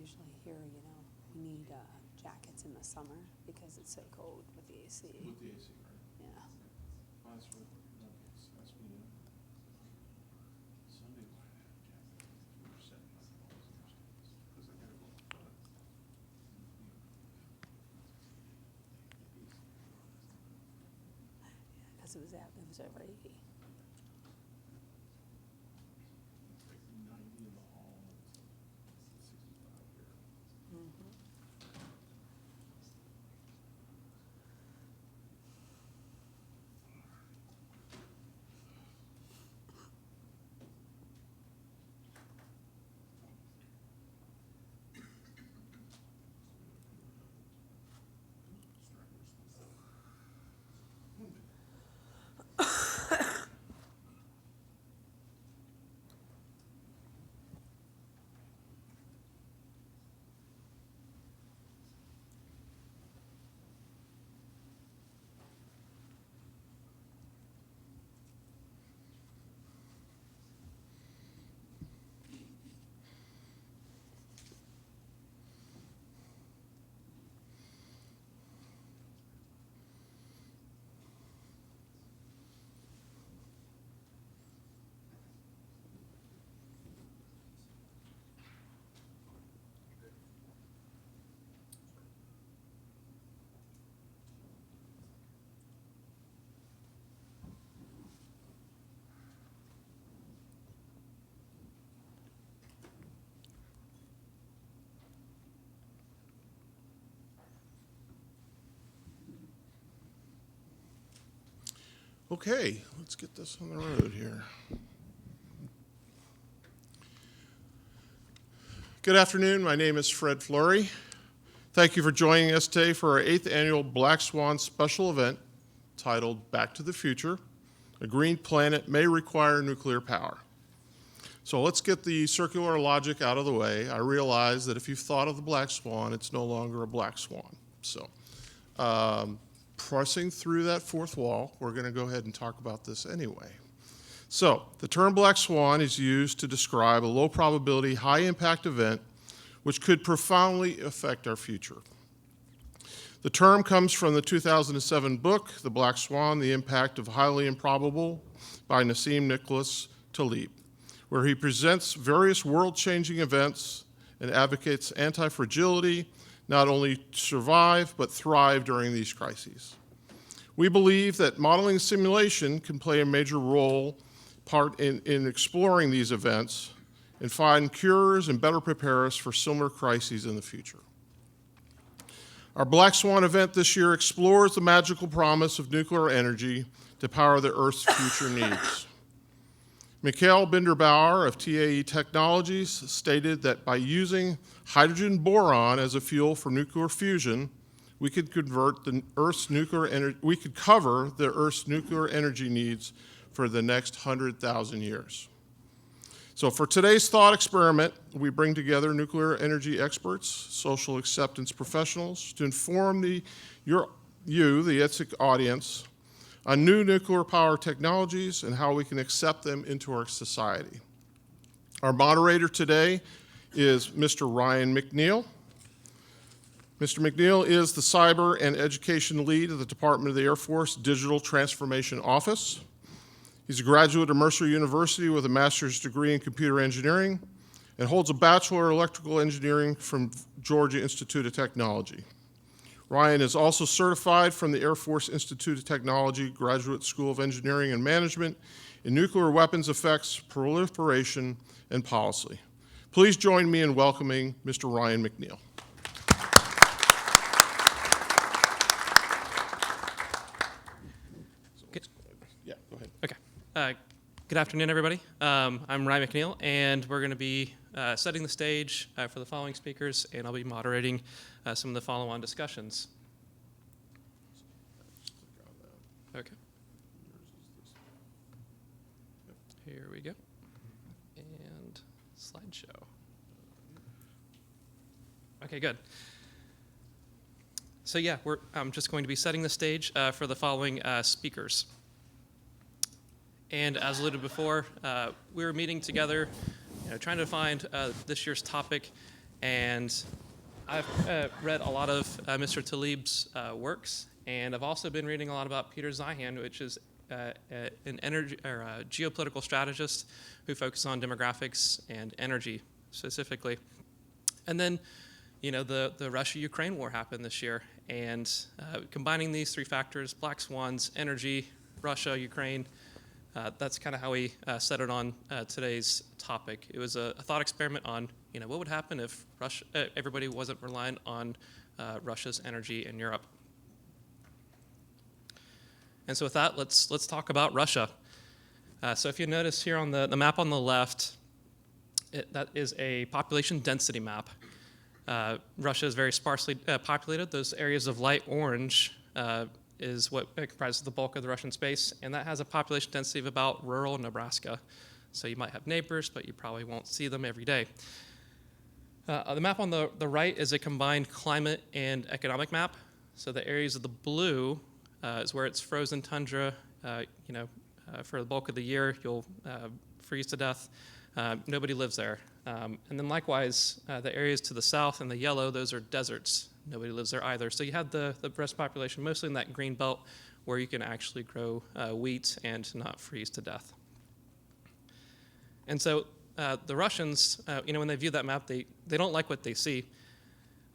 usually hear, we need jackets in the summer because it's so cold with the AC. With the AC, right? Yeah. Oh, that's what, that's me. Sunday, why did I have jackets? We were setting up all those jackets. Because I gotta go outside. Because it was over 80. It's like 90 in the hall, it's 65 here. Mm-hmm. Okay, let's get this on the road here. Good afternoon, my name is Fred Fleury. Thank you for joining us today for our 8th annual Black Swan special event titled Back to the Future, A Green Planet May Require Nuclear Power. So let's get the circular logic out of the way. I realize that if you've thought of the Black Swan, it's no longer a Black Swan. So pressing through that fourth wall, we're going to go ahead and talk about this anyway. So the term Black Swan is used to describe a low probability, high impact event which could profoundly affect our future. The term comes from the 2007 book, The Black Swan, The Impact of Highly Improbable by Nassim Nicholas Taleb, where he presents various world-changing events and advocates anti-fragility, not only survive, but thrive during these crises. We believe that modeling simulation can play a major part in exploring these events and find cures and better prepare us for similar crises in the future. Our Black Swan event this year explores the magical promise of nuclear energy to power the Earth's future needs. Michl Binderbauer of TAE Technologies stated that by using hydrogen boron as a fuel for nuclear fusion, we could cover the Earth's nuclear energy needs for the next 100,000 years. So for today's thought experiment, we bring together nuclear energy experts, social acceptance professionals to inform the ITSEC audience, on new nuclear power technologies and how we can accept them into our society. Our moderator today is Mr. Ryan Michl. Mr. Michl is the Cyber and Education Lead of the Department of the Air Force Digital Transformation Office. He's a graduate of Mercer University with a master's degree in computer engineering and holds a Bachelor of Electrical Engineering from Georgia Institute of Technology. Ryan is also certified from the Air Force Institute of Technology Graduate School of Engineering and Management in Nuclear Weapons Effects, Proliferation, and Policy. Please join me in welcoming Mr. Ryan Michl. Yeah, go ahead. Okay. Good afternoon, everybody. I'm Ryan Michl, and we're going to be setting the stage for the following speakers, and I'll be moderating some of the follow-on discussions. Okay. Here we go. And slideshow. Okay, good. So yeah, I'm just going to be setting the stage for the following speakers. And as alluded before, we were meeting together, trying to find this year's topic, And I've read a lot of Mr. Talib's works, and I've also been reading a lot about Peter Zeihan, which is an energy or a geopolitical strategist who focuses on demographics and energy specifically. And then, the Russia-Ukraine war happened this year, and combining these three factors, black swans, energy, Russia, Ukraine, that's kind of how we settled on today's topic. It was a thought experiment on, what would happen if everybody wasn't reliant on Russia's energy in Europe. And so with that, let's talk about Russia. So if you notice here on the map on the left, that is a population density map. Russia is very sparsely populated. Those areas of light orange is what comprises the bulk of the Russian space, and that has a population density of about rural Nebraska. So you might have neighbors, but you probably won't see them every day. The map on the right is a combined climate and economic map. So the areas of the blue is where it's frozen tundra. For the bulk of the year, you'll freeze to death. Nobody lives there. And then likewise, the areas to the south and the yellow, those are deserts. Nobody lives there either. So you have the rest population mostly in that green belt where you can actually grow wheat and not freeze to death. And so the Russians, when they view that map, they don't like what they see.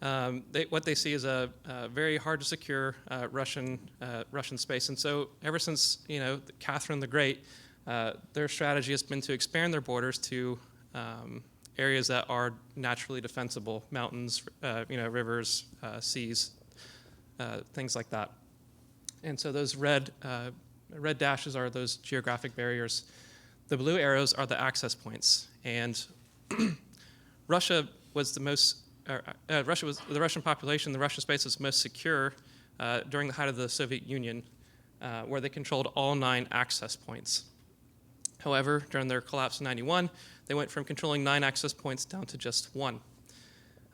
What they see is a very hard to secure Russian space. And so ever since Catherine the Great, their strategy has been to expand their borders to areas that are naturally defensible, mountains, rivers, seas, things like that. And so those red dashes are those geographic barriers. The blue arrows are the access points. And Russia was the Russian population, the Russian space was most secure during the height of the Soviet Union, where they controlled all 9 access points. However, during their collapse in '91, they went from controlling 9 access points down to just 1.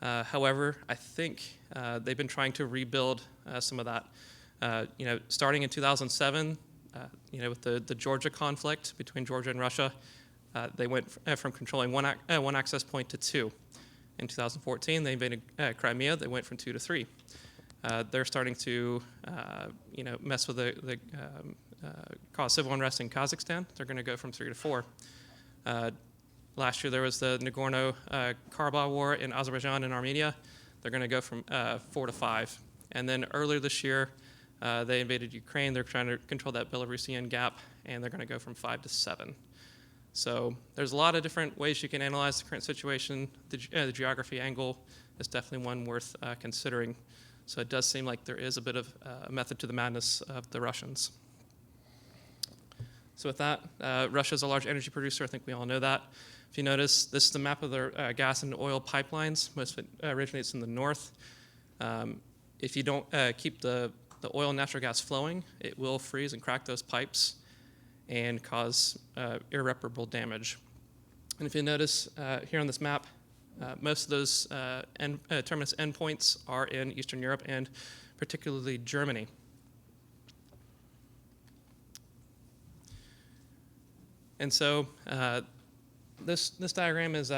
However, I think they've been trying to rebuild some of that. Starting in 2007, with the Georgia conflict between Georgia and Russia, they went from controlling one access point to 2. In 2014, they invaded Crimea. They went from 2 to 3. They're starting to, mess with cause civil unrest in Kazakhstan. They're going to go from 3 to 4. Last year, there was the Nagorno-Karabakh war in Azerbaijan and Armenia. They're going to go from 4 to 5. And then earlier this year, they invaded Ukraine. They're trying to control that Belarusian gap, and they're going to go from 5 to 7. So there's a lot of different ways you can analyze the current situation. The geography angle is definitely one worth considering. So it does seem like there is a bit of a method to the madness of the Russians. So with that, Russia is a large energy producer. I think we all know that. If you notice, this is the map of their gas and oil pipelines. Most of it originates in the north. If you don't keep the oil and natural gas flowing, it will freeze and crack those pipes and cause irreparable damage. And if you notice here on this map, most of those terminus endpoints are in Eastern Europe and particularly Germany. And so this diagram is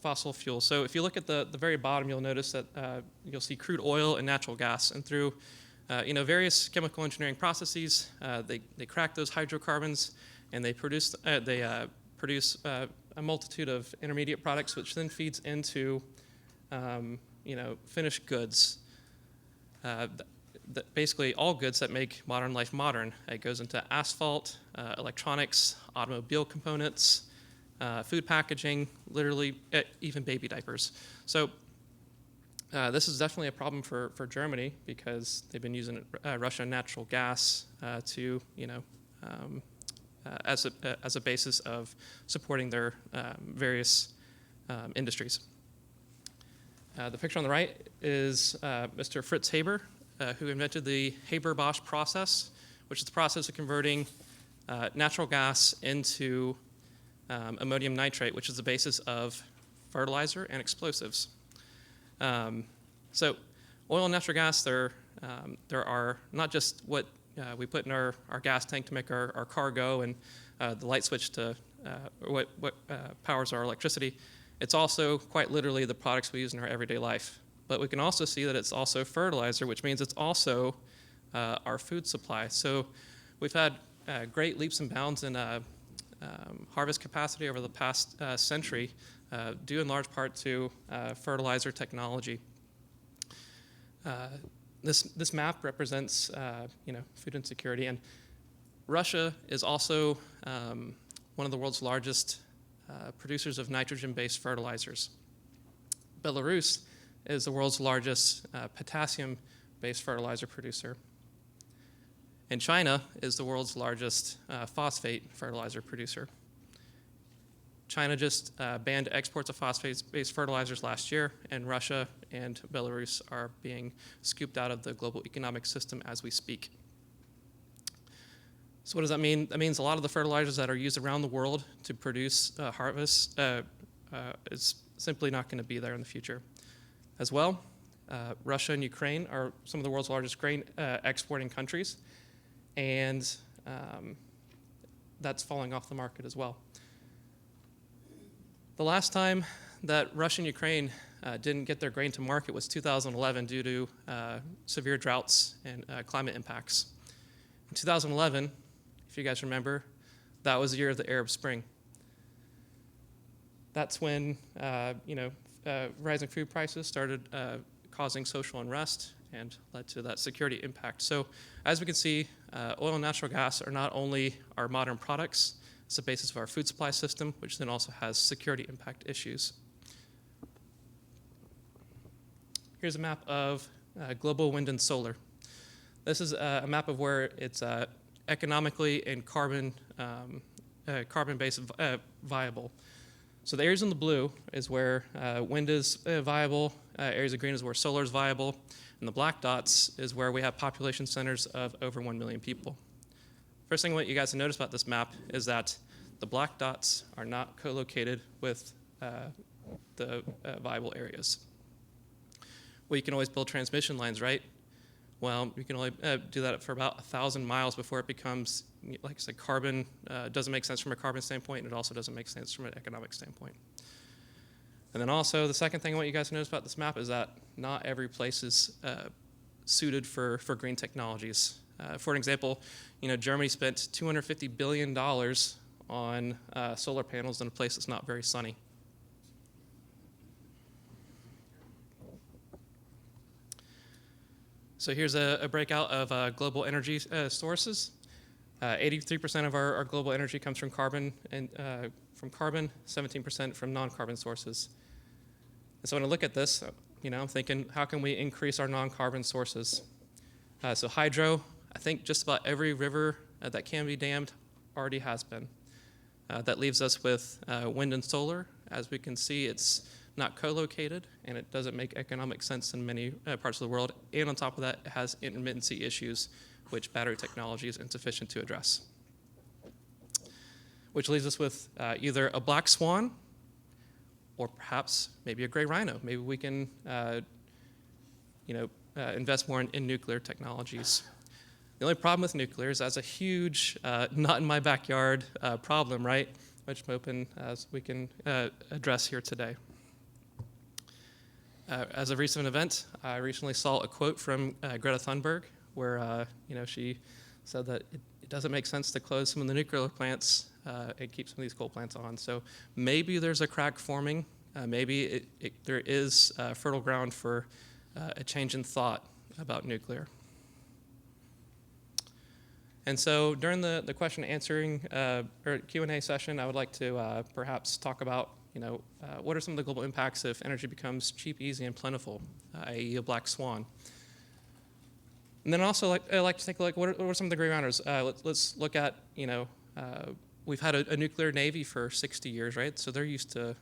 fossil fuel. So if you look at the very bottom, you'll notice that you'll see crude oil and natural gas, and through various chemical engineering processes, they crack those hydrocarbons, and they produce a multitude of intermediate products, which then feeds into finished goods. Basically, all goods that make modern life modern. It goes into asphalt, electronics, automobile components, food packaging, literally even baby diapers. So this is definitely a problem for Germany because they've been using Russian natural gas to, as a basis of supporting their various industries. The picture on the right is Mr. Fritz Haber, who invented the Haber-Bosch process, which is the process of converting natural gas into ammonium nitrate, which is the basis of fertilizer and explosives. So oil and natural gas, there are not just what we put in our gas tank to make our car go and the light switch to what powers our electricity. it's also quite literally the products we use in our everyday life. But we can also see that it's also fertilizer, which means it's also our food supply. So we've had great leaps and bounds in harvest capacity over the past century, due in large part to fertilizer technology. This map represents food insecurity, and Russia is also one of the world's largest producers of nitrogen-based fertilizers. Belarus is the world's largest potassium-based fertilizer producer. And China is the world's largest phosphate fertilizer producer. China just banned exports of phosphate-based fertilizers last year, and Russia and Belarus are being scooped out of the global economic system as we speak. So what does that mean? That means a lot of the fertilizers that are used around the world to produce harvest is simply not going to be there in the future. As well, Russia and Ukraine are some of the world's largest grain exporting countries, and that's falling off the market as well. The last time that Russia and Ukraine didn't get their grain to market was 2011 due to severe droughts and climate impacts. In 2011, if you guys remember, that was the year of the Arab Spring. That's when rising food prices started causing social unrest and led to that security impact. So as we can see, oil and natural gas are not only our modern products, it's the basis of our food supply system, which then also has security impact issues. Here's a map of global wind and solar. This is a map of where it's economically and carbon-based viable. So the areas in the blue is where wind is viable, areas of green is where solar is viable, and the black dots is where we have population centers of over 1 million people. First thing I want you guys to notice about this map is that the black dots are not co-located with the viable areas. Well, you can always build transmission lines, right? Well, you can only do that for about 1,000 miles before it becomes, like I said, carbon doesn't make sense from a carbon standpoint, and it also doesn't make sense from an economic standpoint. And then also, the second thing I want you guys to notice about this map is that not every place is suited for green technologies. For an example, Germany spent $250 billion on solar panels in a place that's not very sunny. So here's a breakout of global energy sources. 83% of our global energy comes from carbon, and 17% from non-carbon sources. And so when I look at this, I'm thinking, how can we increase our non-carbon sources? So hydro, I think just about every river that can be dammed already has been. That leaves us with wind and solar. As we can see, it's not co-located, and it doesn't make economic sense in many parts of the world. And on top of that, it has intermittency issues, which battery technology is insufficient to address. Which leaves us with either a black swan or perhaps maybe a gray rhino. Maybe we can invest more in nuclear technologies. The only problem with nuclear is that's a huge, not in my backyard problem, right? Which I'm hoping as we can address here today. As a recent event, I recently saw a quote from Greta Thunberg where she said that it doesn't make sense to close some of the nuclear plants and keep some of these coal plants on. So maybe there's a crack forming. Maybe there is fertile ground for a change in thought about nuclear. And so during the question answering or Q&A session, I would like to perhaps talk about what are some of the global impacts if energy becomes cheap, easy, and plentiful, i.e. a black swan. And then also I like to take a look, what are some of the gray rounders? Let's look at, we've had a nuclear navy for 60 years, right? So they're used to,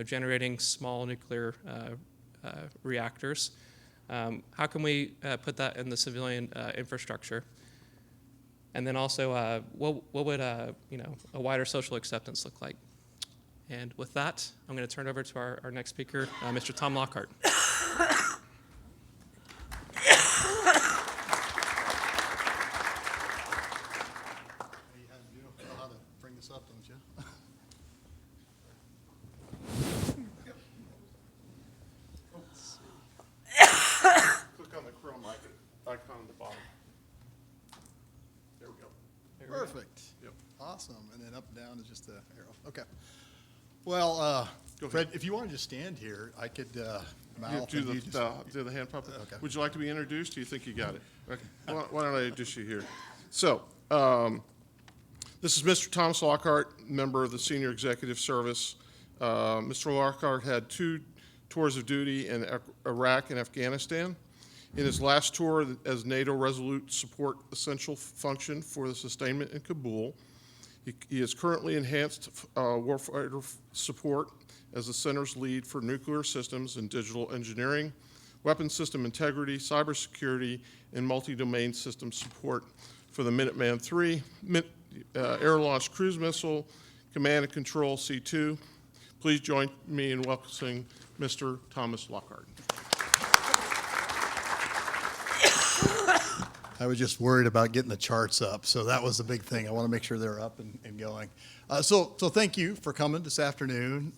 generating small nuclear reactors. How can we put that in the civilian infrastructure? And then also, what would a wider social acceptance look like? And with that, I'm going to turn it over to our next speaker, Mr. Tom Lockhart. You know how to bring this up, don't you? Awesome. And then up and down is just the arrow. Okay. Well, Go Fred, ahead. if you want to just stand here, I could mouth. You and do you do the hand puppet? Okay. Would you like to be introduced? Do you think you got it? Okay. Why don't I introduce you here? So, this is Mr. Thomas Lockhart, member of the Senior Executive Service. Mr. Lockhart had 2 tours of duty in Iraq and Afghanistan. In his last tour as NATO Resolute Support Essential Function for the sustainment in Kabul, he is currently enhanced warfighter support as the center's lead for nuclear systems and digital engineering, weapons system integrity, cybersecurity, and multi-domain system support for the Minuteman III, air-launched cruise missile, command and control C2. Please join me in welcoming Mr. Thomas Lockhart. I was just worried about getting the charts up, so that was the big thing. I want to make sure they're up and going. So thank you for coming this afternoon.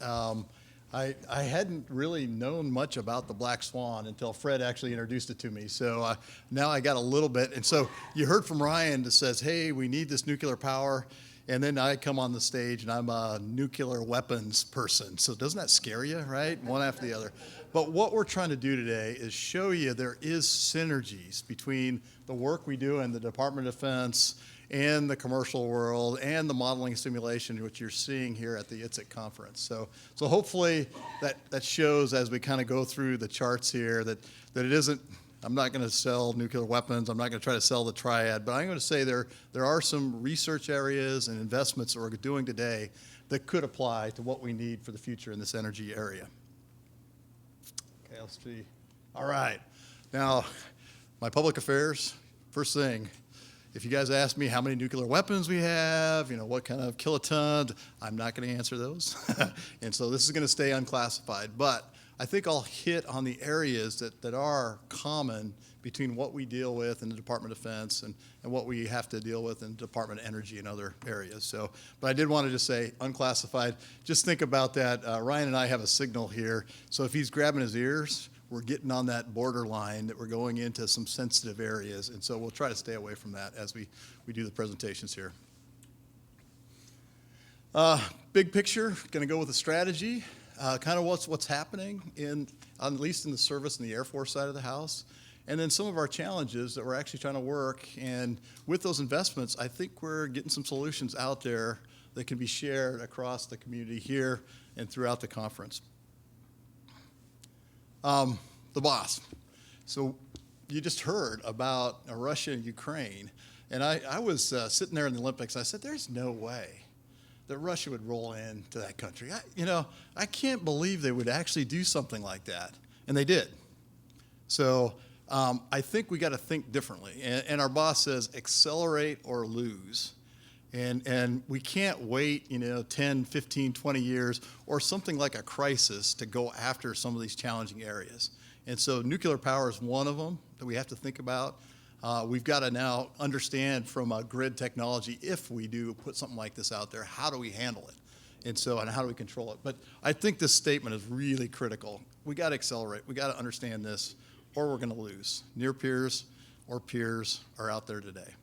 I hadn't really known much about the Black Swan until Fred actually introduced it to me. So now I got a little bit. And so you heard from Ryan that says, hey, we need this nuclear power. And then I come on the stage and I'm a nuclear weapons person. So doesn't that scare you, right? One after the other. But what we're trying to do today is show you there is synergies between the work we do in the Department of Defense and the commercial world and the modeling simulation, which you're seeing here at the ITSEC conference. So hopefully that shows as we kind of go through the charts here that it isn't, I'm not going to sell nuclear weapons. I'm not going to try to sell the triad, but I'm going to say there are some research areas and investments that we're doing today that could apply to what we need for the future in this energy area. Okay, let's see. All right. Now, my public affairs, first thing, if you guys ask me how many nuclear weapons we have, what kind of kilotons, I'm not going to answer those. And so this is going to stay unclassified. But I think I'll hit on the areas that are common between what we deal with in the Department of Defense and what we have to deal with in the Department of Energy and other areas. So, but I did want to just say unclassified. Just think about that. Ryan and I have a signal here. So if he's grabbing his ears, we're getting on that borderline that we're going into some sensitive areas. And so we'll try to stay away from that as we do the presentations here. Big picture, going to go with the strategy. Kind of what's happening at least in the service and the Air Force side of the house. And then some of our challenges that we're actually trying to work. And with those investments, I think we're getting some solutions out there that can be shared across the community here and throughout the conference. The boss. So you just heard about Russia and Ukraine. And I was sitting there in the Olympics. I said, there's no way that Russia would roll into that country. I can't believe they would actually do something like that. And they did. So I think we got to think differently. And our boss says accelerate or lose. And we can't wait, 10, 15, 20 years or something like a crisis to go after some of these challenging areas. And so nuclear power is one of them that we have to think about. We've got to now understand from a grid technology, if we do put something like this out there, how do we handle it? And how do we control it? But I think this statement is really critical. We got to accelerate. We got to understand this, or we're going to lose. Near peers or peers are out there today.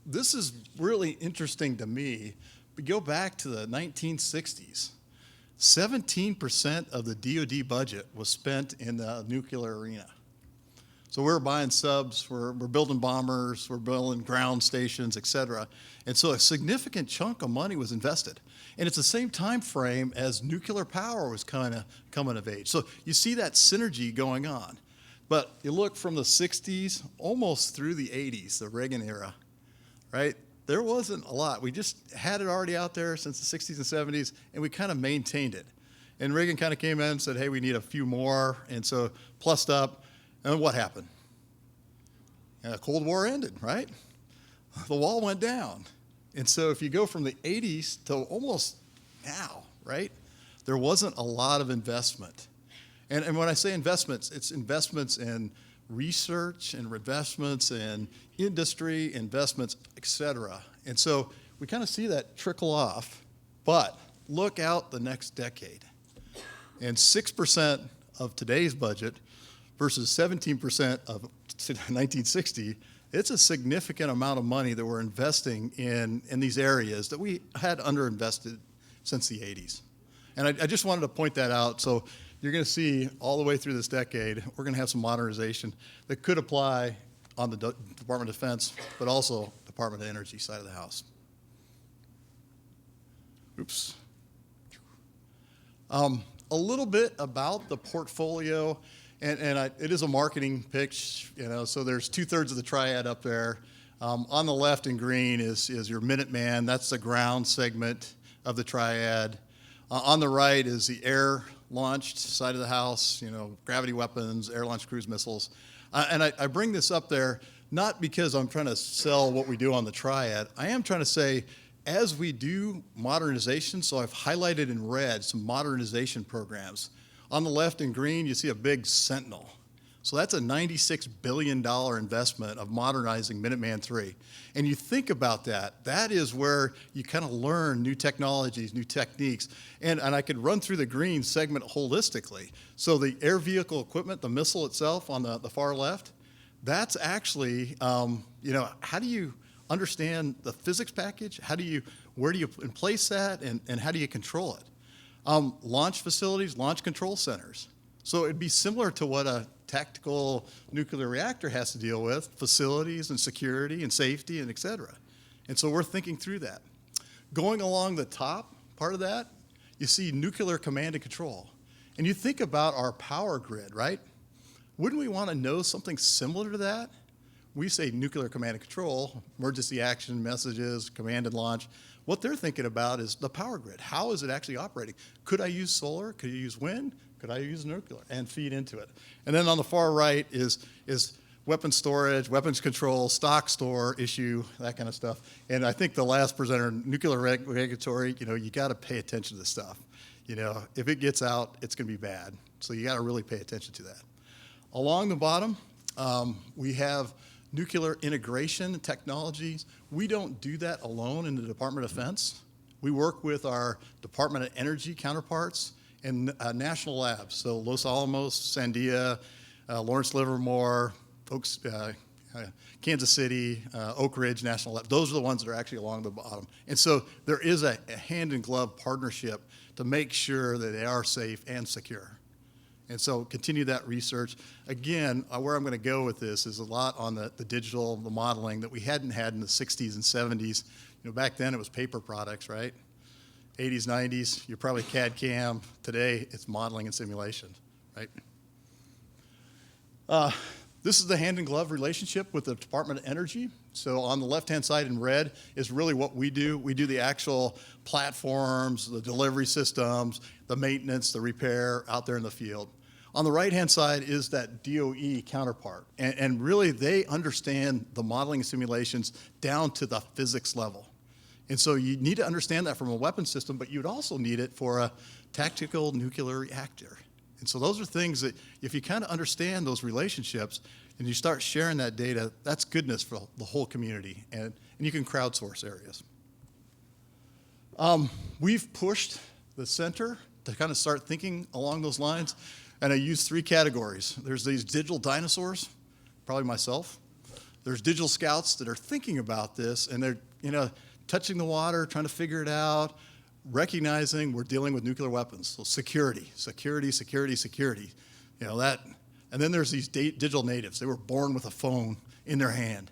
This is really interesting to me. We go back to the 1960s. 17% of the DoD budget was spent in the nuclear arena. So we're buying subs, we're building bombers, we're building ground stations, et cetera. And so a significant chunk of money was invested. And it's the same time frame as nuclear power was kind of coming of age. So you see that synergy going on. But you look from the 60s almost through the 80s, the Reagan era, right? There wasn't a lot. We just had it already out there since the 60s and 70s, and we kind of maintained it. And Reagan kind of came in and said, hey, we need a few more, and so plussed up. And what happened? The Cold War ended, right? The wall went down. And so if you go from the 80s to almost now, right, there wasn't a lot of investment. And when I say investments, it's investments in research and investments in industry, investments, et cetera. And so we kind of see that trickle off, but look out the next decade. And 6% of today's budget versus 17% of 1960, it's a significant amount of money that we're investing in these areas that we had underinvested since the 80s. And I just wanted to point that out. So you're going to see all the way through this decade, we're going to have some modernization that could apply on the Department of Defense, but also Department of Energy side of the house. Oops. A little bit about the portfolio, and it is a marketing pitch, so there's 2/3 of the triad up there. On the left in green is your Minuteman. That's the ground segment of the triad. On the right is the air-launched side of the house, gravity weapons, air-launched cruise missiles. And I bring this up there not because I'm trying to sell what we do on the triad. I am trying to say, as we do modernization, so I've highlighted in red some modernization programs. On the left in green, you see a big Sentinel. So that's a $96 billion investment of modernizing Minuteman III. And you think about that, that is where you kind of learn new technologies, new techniques. And I could run through the green segment holistically. So the air vehicle equipment, the missile itself on the far left, that's actually, how do you understand the physics package? Where do you place that, and how do you control it? Launch facilities, launch control centers. So it'd be similar to what a tactical nuclear reactor has to deal with, facilities and security and safety and et cetera. And so we're thinking through that. Going along the top part of that, you see nuclear command and control. And you think about our power grid, right? Wouldn't we want to know something similar to that? We say nuclear command and control, emergency action messages, command and launch. What they're thinking about is the power grid. How is it actually operating? Could I use solar? Could I use wind? Could I use nuclear and feed into it? And then on the far right is weapons storage, weapons control, stock store issue, that kind of stuff. And I think the last presenter, nuclear regulatory, you got to pay attention to this stuff. If it gets out, it's going to be bad. So you got to really pay attention to that. Along the bottom, we have nuclear integration technologies. We don't do that alone in the Department of Defense. We work with our Department of Energy counterparts and national labs. So Los Alamos, Sandia, Lawrence Livermore, Kansas City, Oak Ridge National Lab. Those are the ones that are actually along the bottom. And so there is a hand-in-glove partnership to make sure that they are safe and secure. And so continue that research. Again, where I'm going to go with this is a lot on the digital, the modeling that we hadn't had in the 60s and 70s. Back then it was paper products, right? 80s, 90s, you're probably CAD CAM. Today it's modeling and simulation, right? This is the hand-in-glove relationship with the Department of Energy. So on the left-hand side in red is really what we do. We do the actual platforms, the delivery systems, the maintenance, the repair out there in the field. On the right-hand side is that DOE counterpart. And really, they understand the modeling and simulations down to the physics level. And so you need to understand that from a weapons system, but you'd also need it for a tactical nuclear reactor. And so those are things that if you kind of understand those relationships and you start sharing that data, that's goodness for the whole community. And you can crowdsource areas. We've pushed the center to kind of start thinking along those lines. And I use 3 categories. There's these digital dinosaurs, probably myself. There's digital scouts that are thinking about this, and they're touching the water, trying to figure it out, recognizing we're dealing with nuclear weapons. So security. That. And then there's these digital natives. They were born with a phone in their hand.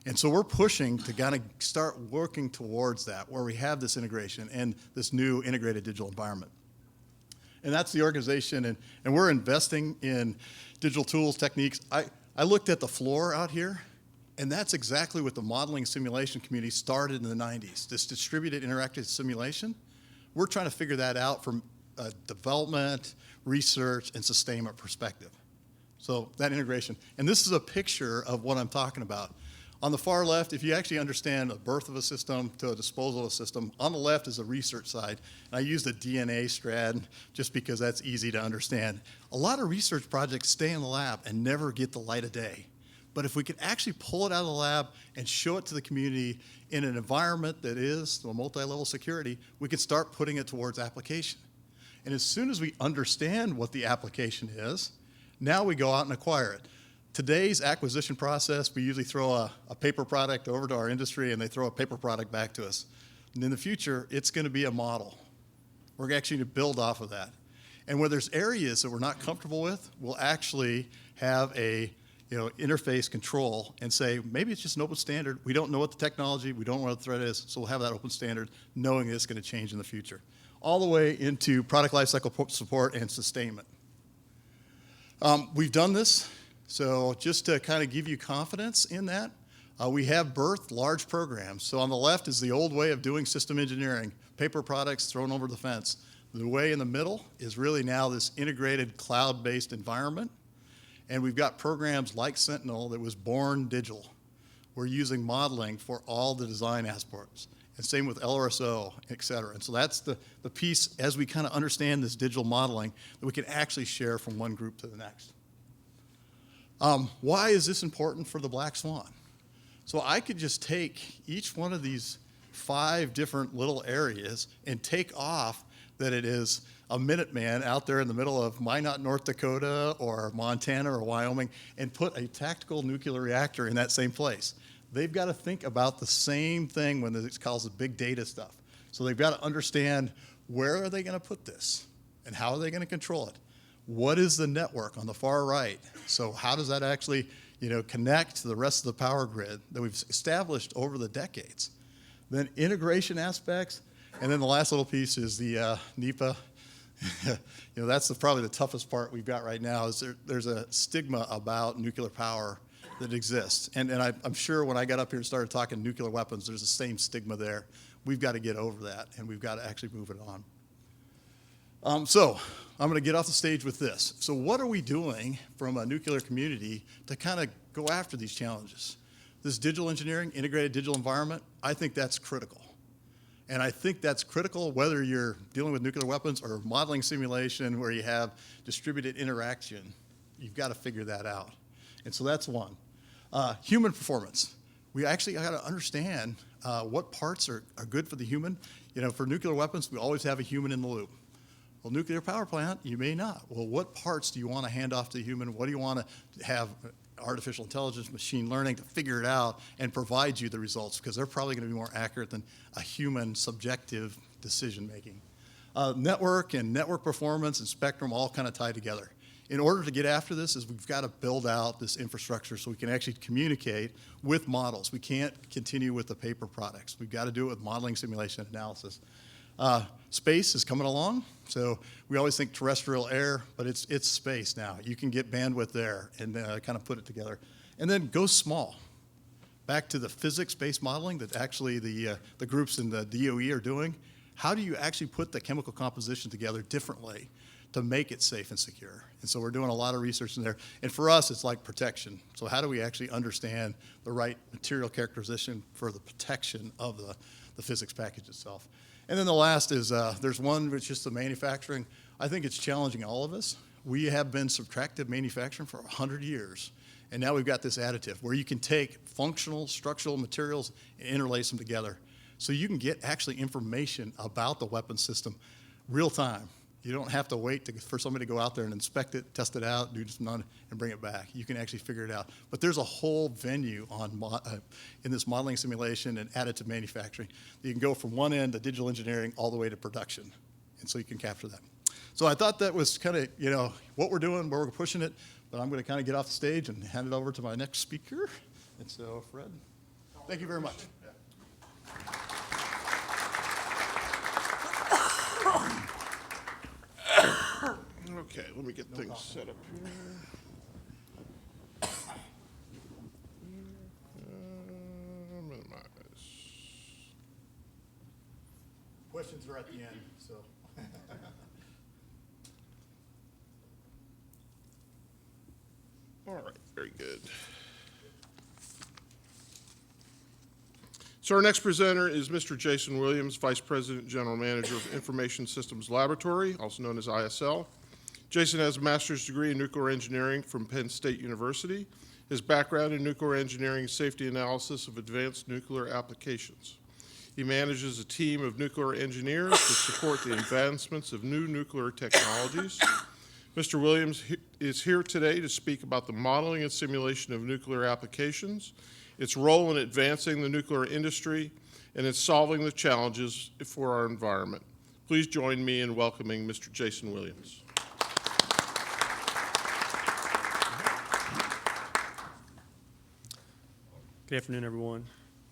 And so we're pushing to kind of start working towards that, where we have this integration and this new integrated digital environment. And that's the organization, and we're investing in digital tools, techniques. I looked at the floor out here, and that's exactly what the modeling simulation community started in the 90s, this distributed interactive simulation. We're trying to figure that out from a development, research, and sustainment perspective. So that integration. And this is a picture of what I'm talking about. On the far left, if you actually understand the birth of a system to a disposal of a system, on the left is the research side. And I use the DNA strand just because that's easy to understand. A lot of research projects stay in the lab and never get the light of day. But if we could actually pull it out of the lab and show it to the community in an environment that is a multi-level security, we can start putting it towards application. And as soon as we understand what the application is, now we go out and acquire it. today's acquisition process, we usually throw a paper product over to our industry and they throw a paper product back to us. And in the future, it's going to be a model. We're actually going to build off of that. And where there's areas that we're not comfortable with, we'll actually have a interface control and say, maybe it's just an open standard. We don't know what the technology, we don't know what the threat is, so we'll have that open standard knowing it's going to change in the future. All the way into product lifecycle support and sustainment. We've done this, so just to kind of give you confidence in that, we have birthed large programs. So on the left is the old way of doing system engineering, paper products thrown over the fence. The way in the middle is really now this integrated cloud-based environment. And we've got programs like Sentinel that was born digital. We're using modeling for all the design aspects. And same with LRSO, et cetera. And so that's the piece, as we kind of understand this digital modeling, that we can actually share from one group to the next. Why is this important for the Black Swan? So I could just take each one of these 5 different little areas and take off that it is a Minuteman out there in the middle of Minot, North Dakota, or Montana, or Wyoming, and put a tactical nuclear reactor in that same place. They've got to think about the same thing when it's called big data stuff. So they've got to understand, where are they going to put this? And how are they going to control it? What is the network on the far right? So how does that actually connect to the rest of the power grid that we've established over the decades? Then integration aspects, and then the last little piece is the NEPA. That's probably the toughest part we've got right now, is there's a stigma about nuclear power that exists. And I'm sure when I got up here and started talking nuclear weapons, there's the same stigma there. We've got to get over that, and we've got to actually move it on. So I'm going to get off the stage with this. So what are we doing from a nuclear community to kind of go after these challenges? This digital engineering, integrated digital environment, I think that's critical. And I think that's critical whether you're dealing with nuclear weapons or modeling simulation where you have distributed interaction. You've got to figure that out. And so that's one. Human performance. We actually got to understand what parts are good for the human. For nuclear weapons, we always have a human in the loop. Well, nuclear power plant, you may not. Well, what parts do you want to hand off to the human? What do you want to have artificial intelligence, machine learning to figure it out and provide you the results? Because they're probably going to be more accurate than a human subjective decision making. Network and network performance and spectrum all kind of tie together. In order to get after this, we've got to build out this infrastructure so we can actually communicate with models. We can't continue with the paper products. We've got to do it with modeling, simulation, analysis. Space is coming along. So we always think terrestrial air, but it's space now. You can get bandwidth there and kind of put it together. And then go small. Back to the physics-based modeling that actually the groups in the DOE are doing. How do you actually put the chemical composition together differently to make it safe and secure? And so we're doing a lot of research in there. And for us, it's like protection. So how do we actually understand the right material characterization for the protection of the physics package itself? And then the last is, there's one which is the manufacturing. I think it's challenging all of us. We have been subtractive manufacturing for 100 years. And now we've got this additive where you can take functional, structural materials and interlace them together. So you can get actually information about the weapon system real time. You don't have to wait for somebody to go out there and inspect it, test it out, do none, and bring it back. You can actually figure it out. But there's a whole venue in this modeling simulation and additive manufacturing. You can go from one end, the digital engineering, all the way to production. And so you can capture that. So I thought that was kind of, what we're doing, where we're pushing it. But I'm going to kind of get off the stage and hand it over to my next speaker. And so, Fred, thank you very much. Okay, let me get things set up here. Minimize. Questions are at the end, so. All right, very good. So our next presenter is Mr. Jason Williams, Vice President, General Manager of Information Systems Laboratory, also known as ISL. Jason has a master's degree in nuclear engineering from Penn State University. His background in nuclear engineering is safety analysis of advanced nuclear applications. He manages a team of nuclear engineers to support the advancements of new nuclear technologies. Mr. Williams is here today to speak about the modeling and simulation of nuclear applications, its role in advancing the nuclear industry, and in solving the challenges for our environment. Please join me in welcoming Mr. Jason Williams. Good afternoon, everyone.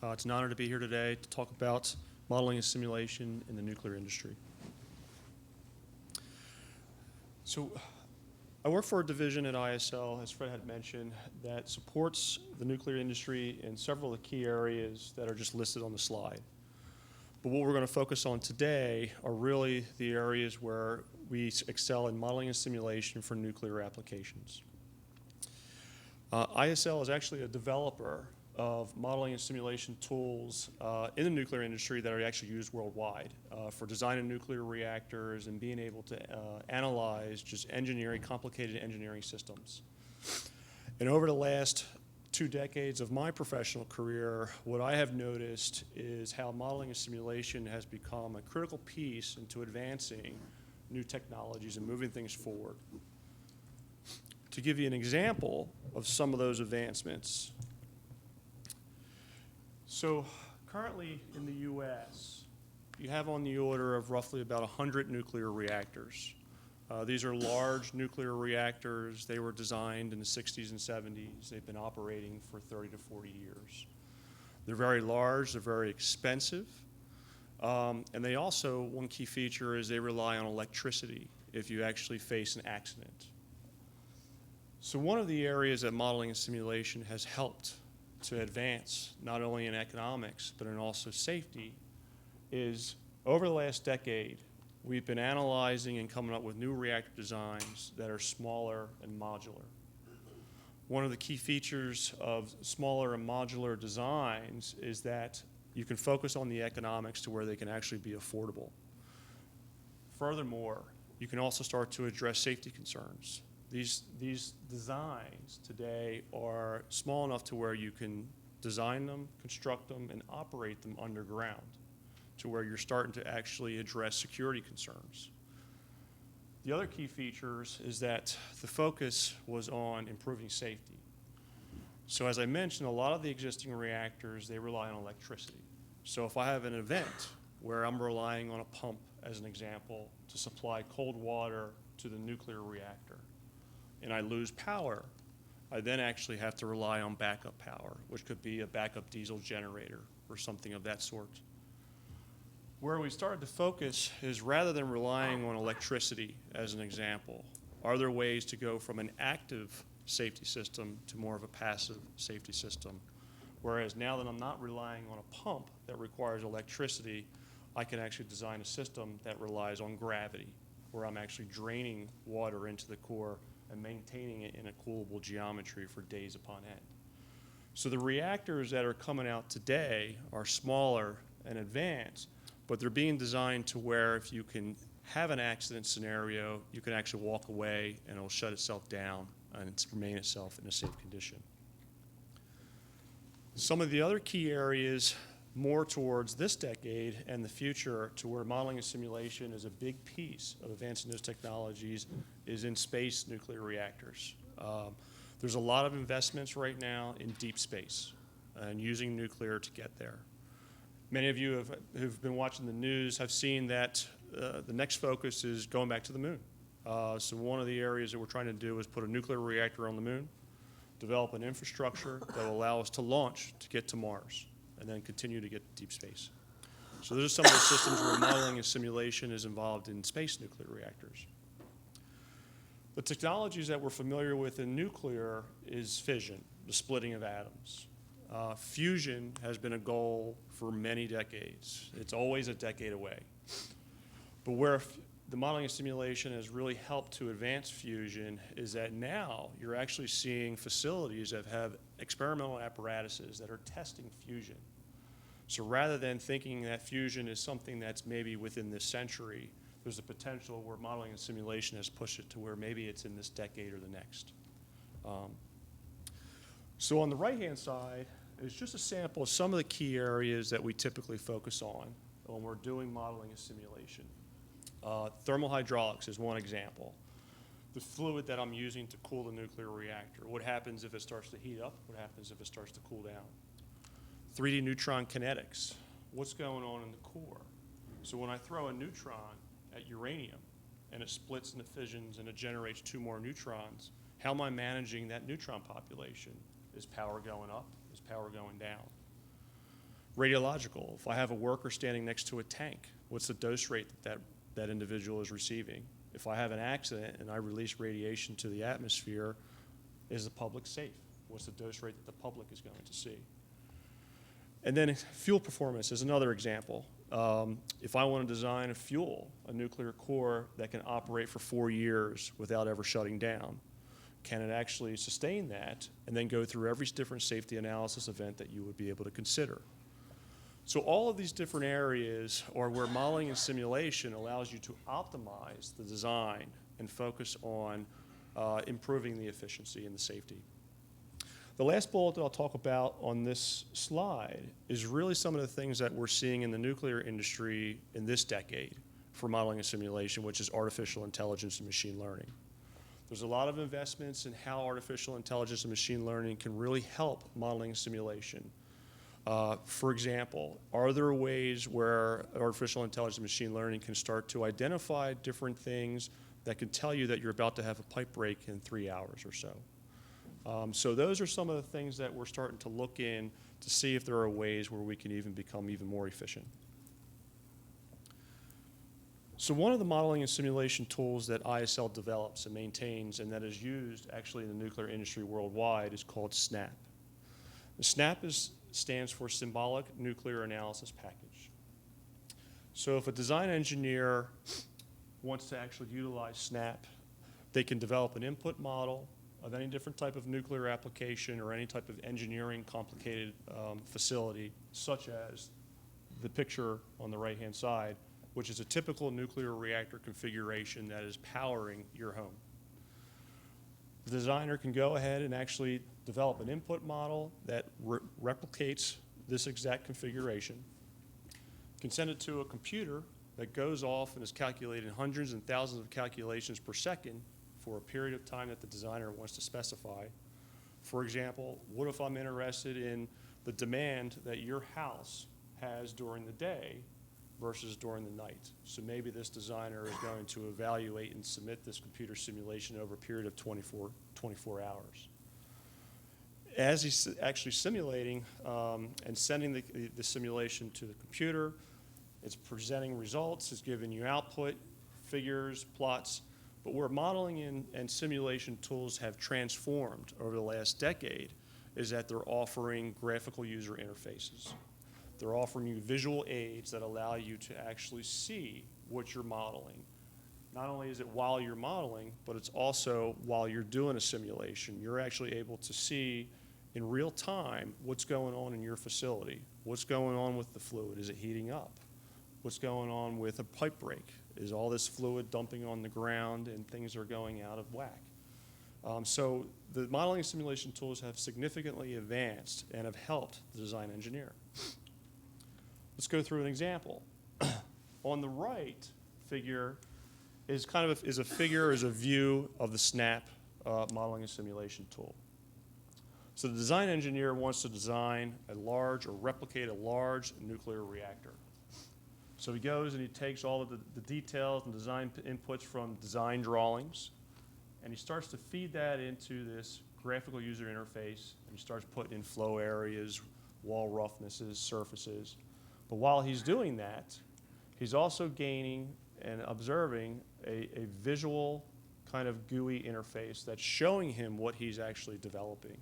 It's an honor to be here today to talk about modeling and simulation in the nuclear industry. So I work for a division at ISL, as Fred had mentioned, that supports the nuclear industry in several of the key areas that are just listed on the slide. But what we're going to focus on today are really the areas where we excel in modeling and simulation for nuclear applications. ISL is actually a developer of modeling and simulation tools in the nuclear industry that are actually used worldwide for designing nuclear reactors and being able to analyze just complicated engineering systems. And over the last 2 decades of my professional career, what I have noticed is how modeling and simulation has become a critical piece into advancing new technologies and moving things forward. To give you an example of some of those advancements, so currently in the U.S., you have on the order of roughly about 100 nuclear reactors. These are large nuclear reactors. They were designed in the 60s and 70s. They've been operating for 30 to 40 years. They're very large. They're very expensive. And they also, one key feature is they rely on electricity if you actually face an accident. So one of the areas that modeling and simulation has helped to advance, not only in economics, but in also safety, is over the last decade, we've been analyzing and coming up with new reactor designs that are smaller and modular. One of the key features of smaller and modular designs is that you can focus on the economics to where they can actually be affordable. Furthermore, you can also start to address safety concerns. These designs today are small enough to where you can design them, construct them, and operate them underground to where you're starting to actually address security concerns. The other key features is that the focus was on improving safety. So as I mentioned, a lot of the existing reactors, they rely on electricity. So if I have an event where I'm relying on a pump, as an example, to supply cold water to the nuclear reactor, and I lose power, I then actually have to rely on backup power, which could be a backup diesel generator or something of that sort. Where we started to focus is rather than relying on electricity, as an example, are there ways to go from an active safety system to more of a passive safety system? Whereas now that I'm not relying on a pump that requires electricity, I can actually design a system that relies on gravity, where I'm actually draining water into the core and maintaining it in a coolable geometry for days upon end. So the reactors that are coming out today are smaller and advanced, but they're being designed to where if you can have an accident scenario, you can actually walk away and it'll shut itself down and remain itself in a safe condition. Some of the other key areas more towards this decade and the future to where modeling and simulation is a big piece of advancing those technologies is in space nuclear reactors. There's a lot of investments right now in deep space and using nuclear to get there. Many of you who've been watching the news have seen that the next focus is going back to the moon. So one of the areas that we're trying to do is put a nuclear reactor on the moon, develop an infrastructure that will allow us to launch to get to Mars, and then continue to get to deep space. So those are some of the systems where modeling and simulation is involved in space nuclear reactors. The technologies that we're familiar with in nuclear is fission, the splitting of atoms. Fusion has been a goal for many decades. It's always a decade away. But where the modeling and simulation has really helped to advance fusion is that now you're actually seeing facilities that have experimental apparatuses that are testing fusion. So rather than thinking that fusion is something that's maybe within this century, there's a potential where modeling and simulation has pushed it to where maybe it's in this decade or the next. So on the right-hand side is just a sample of some of the key areas that we typically focus on when we're doing modeling and simulation. Thermal hydraulics is one example. the fluid that I'm using to cool the nuclear reactor. What happens if it starts to heat up? What happens if it starts to cool down? 3D neutron kinetics. What's going on in the core? So when I throw a neutron at uranium and it splits and it fissions and it generates 2 more neutrons, how am I managing that neutron population? Is power going up? Is power going down? Radiological. If I have a worker standing next to a tank, what's the dose rate that individual is receiving? If I have an accident and I release radiation to the atmosphere, is the public safe? What's the dose rate that the public is going to see? And then fuel performance is another example. If I want to design a nuclear core that can operate for 4 years without ever shutting down, can it actually sustain that and then go through every different safety analysis event that you would be able to consider? So all of these different areas are where modeling and simulation allows you to optimize the design and focus on improving the efficiency and the safety. The last bullet that I'll talk about on this slide is really some of the things that we're seeing in the nuclear industry in this decade for modeling and simulation, which is artificial intelligence and machine learning. There's a lot of investments in how artificial intelligence and machine learning can really help modeling and simulation. For example, are there ways where artificial intelligence and machine learning can start to identify different things that can tell you that you're about to have a pipe break in 3 hours or so? So those are some of the things that we're starting to look in to see if there are ways where we can even become even more efficient. So one of the modeling and simulation tools that ISL develops and maintains and that is used actually in the nuclear industry worldwide is called SNAP. The SNAP stands for Symbolic Nuclear Analysis Package. So if a design engineer wants to actually utilize SNAP, they can develop an input model of any different type of nuclear application or any type of engineering complicated facility, such as the picture on the right-hand side, which is a typical nuclear reactor configuration that is powering your home. The designer can go ahead and actually develop an input model that replicates this exact configuration, can send it to a computer that goes off and is calculating hundreds and thousands of calculations per second for a period of time that the designer wants to specify. For example, what if I'm interested in the demand that your house has during the day versus during the night? So maybe this designer is going to evaluate and submit this computer simulation over a period of 24 hours. As he's actually simulating and sending the simulation to the computer, it's presenting results, it's giving you output, figures, plots. But where modeling and simulation tools have transformed over the last decade is that they're offering graphical user interfaces. They're offering you visual aids that allow you to actually see what you're modeling. Not only is it while you're modeling, but it's also while you're doing a simulation. You're actually able to see in real time what's going on in your facility. What's going on with the fluid? Is it heating up? What's going on with a pipe break? Is all this fluid dumping on the ground and things are going out of whack? So the modeling and simulation tools have significantly advanced and have helped the design engineer. Let's go through an example. On the right figure is a view of the SNAP modeling and simulation tool. So the design engineer wants to design a large or replicate a large nuclear reactor. So he goes and he takes all of the details and design inputs from design drawings, and he starts to feed that into this graphical user interface, and he starts putting in flow areas, wall roughnesses, surfaces. But while he's doing that, he's also gaining and observing a visual kind of GUI interface that's showing him what he's actually developing.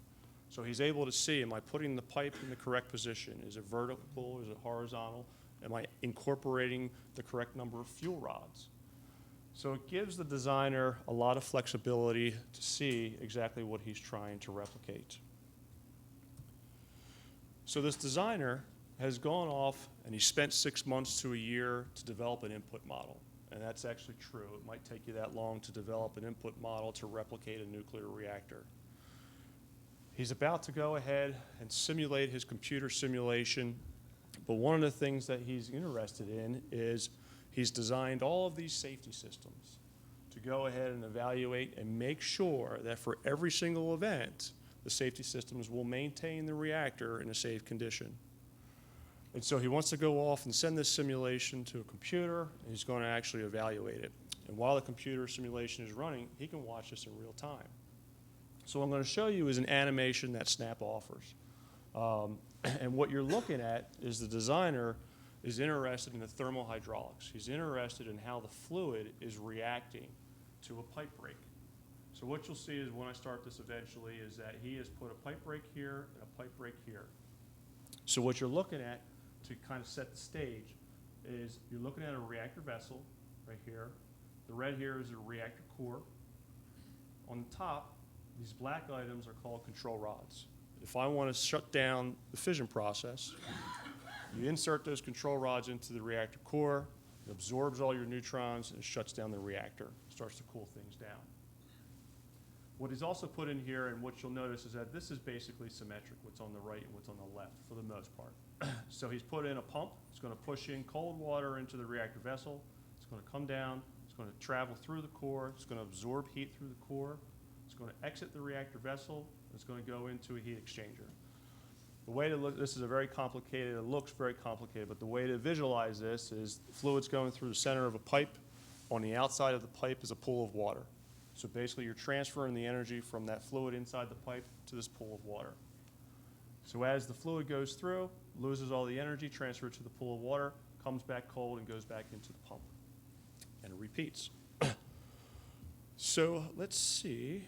So he's able to see, am I putting the pipe in the correct position? Is it vertical? Is it horizontal? Am I incorporating the correct number of fuel rods? So it gives the designer a lot of flexibility to see exactly what he's trying to replicate. So this designer has gone off and he spent 6 months to a year to develop an input model. And that's actually true. It might take you that long to develop an input model to replicate a nuclear reactor. He's about to go ahead and simulate his computer simulation. But one of the things that he's interested in is he's designed all of these safety systems to to go ahead and evaluate and make sure that for every single event, the safety systems will maintain the reactor in a safe condition. And so he wants to go off and send this simulation to a computer, and he's going to actually evaluate it. And while the computer simulation is running, he can watch this in real time. So what I'm going to show you is an animation that Snap offers. And what you're looking at is the designer is interested in the thermal hydraulics. He's interested in how the fluid is reacting to a pipe break. So what you'll see is when I start this eventually is that he has put a pipe break here and a pipe break here. So what you're looking at to kind of set the stage is you're looking at a reactor vessel right here. The red here is a reactor core. On the top, these black items are called control rods. If I want to shut down the fission process, you insert those control rods into the reactor core, it absorbs all your neutrons, and it shuts down the reactor, starts to cool things down. What he's also put in here, and what you'll notice, is that this is basically symmetric, what's on the right and what's on the left, for the most part. So he's put in a pump. It's going to push in cold water into the reactor vessel. It's going to come down. It's going to travel through the core. It's going to absorb heat through the core. It's going to exit the reactor vessel. It's going to go into a heat exchanger. The way to look, this is a very complicated, it looks very complicated, but the way to visualize this is fluid's going through the center of a pipe. On the outside of the pipe is a pool of water. So basically you're transferring the energy from that fluid inside the pipe to this pool of water. So as the fluid goes through, loses all the energy, transferred to the pool of water, comes back cold and goes back into the pump. And it repeats. So let's see.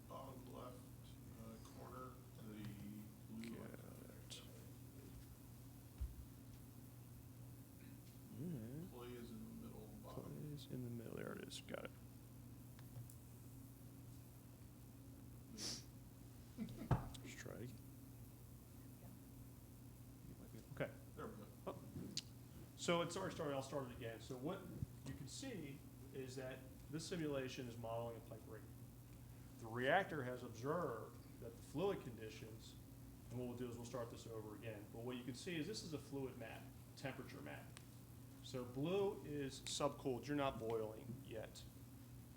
Bottom left corner, the blue. Play is in the middle, bottom. Plays in the middle. There it is. Got it. Let's try it again. Okay. There we go. So it's already started. I'll start it again. So what you can see is that this simulation is modeling a pipe break. The reactor has observed that the fluid conditions, and what we'll do is we'll start this over again. But what you can see is this is a fluid map, temperature map. So blue is subcooled. You're not boiling yet.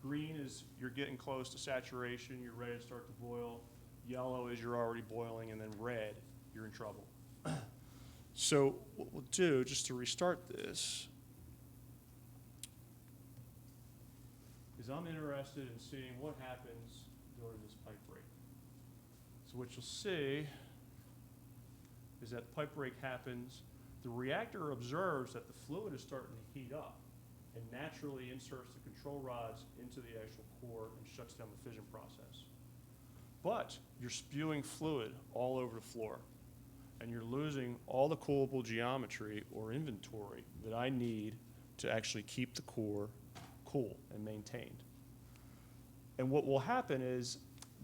Green is you're getting close to saturation. You're ready to start to boil. Yellow is you're already boiling. And then red, you're in trouble. So what we'll do, just to restart this, is I'm interested in seeing what happens during this pipe break. So what you'll see is that the pipe break happens. The reactor observes that the fluid is starting to heat up and naturally inserts the control rods into the actual core and shuts down the fission process. But you're spewing fluid all over the floor, and you're losing all the coolable geometry or inventory that I need to actually keep the core cool and maintained. And what will happen is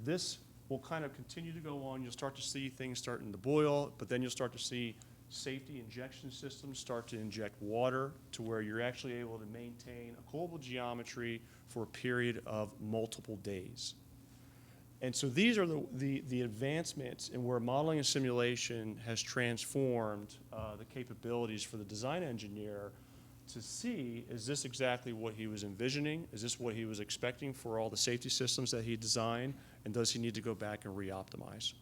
this will kind of continue to go on. You'll start to see things starting to boil, but then you'll start to see safety injection systems start to inject water to where you're actually able to maintain a coolable geometry for a period of multiple days. And so these are the advancements in where modeling and simulation has transformed the capabilities for the design engineer to see, is this exactly what he was envisioning? Is this what he was expecting for all the safety systems that he designed? And does he need to go back and re-optimize?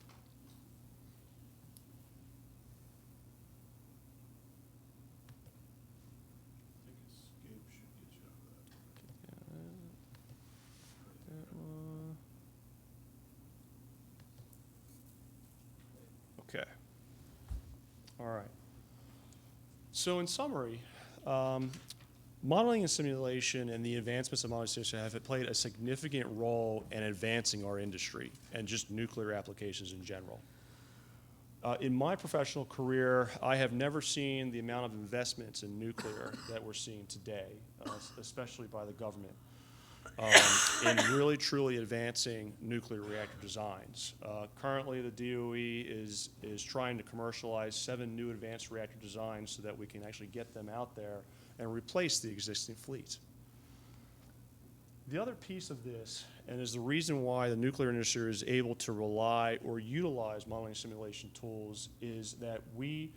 I think escape should get you out of that. Okay. All right. So in summary, modeling and simulation and the advancements of modeling and simulation have played a significant role in advancing our industry and just nuclear applications in general. In my professional career, I have never seen the amount of investments in nuclear that we're seeing today, especially by the government, in really truly advancing nuclear reactor designs. Currently, the DOE is trying to commercialize 7 new advanced reactor designs so that we can actually get them out there and replace the existing fleet. The other piece of this, and is the reason why the nuclear industry is able to rely or utilize modeling and simulation tools, is that we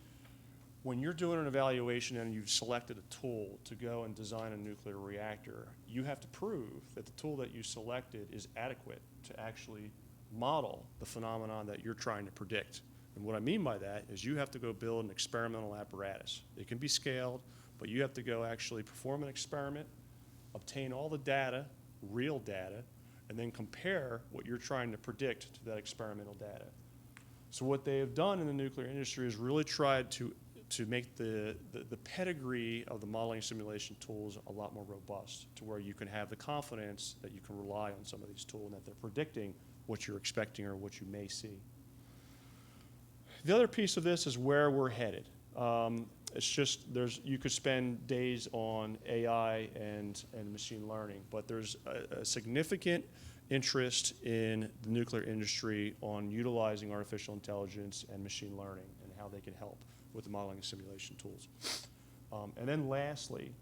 when you're doing an evaluation and you've selected a tool to go and design a nuclear reactor, you have to prove that the tool that you selected is adequate to actually model the phenomenon that you're trying to predict. And what I mean by that is you have to go build an experimental apparatus. It can be scaled, but you have to go actually perform an experiment, obtain all the data, real data, and then compare what you're trying to predict to that experimental data. So what they have done in the nuclear industry is really tried to make the pedigree of the modeling and simulation tools a lot more robust, to where you can have the confidence that you can rely on some of these tools and that they're predicting what you're expecting or what you may see. The other piece of this is where we're headed. It's just, you could spend days on AI and machine learning, but there's a significant interest in the nuclear industry on utilizing artificial intelligence and machine learning and how they can help with the modeling and simulation tools. And then lastly,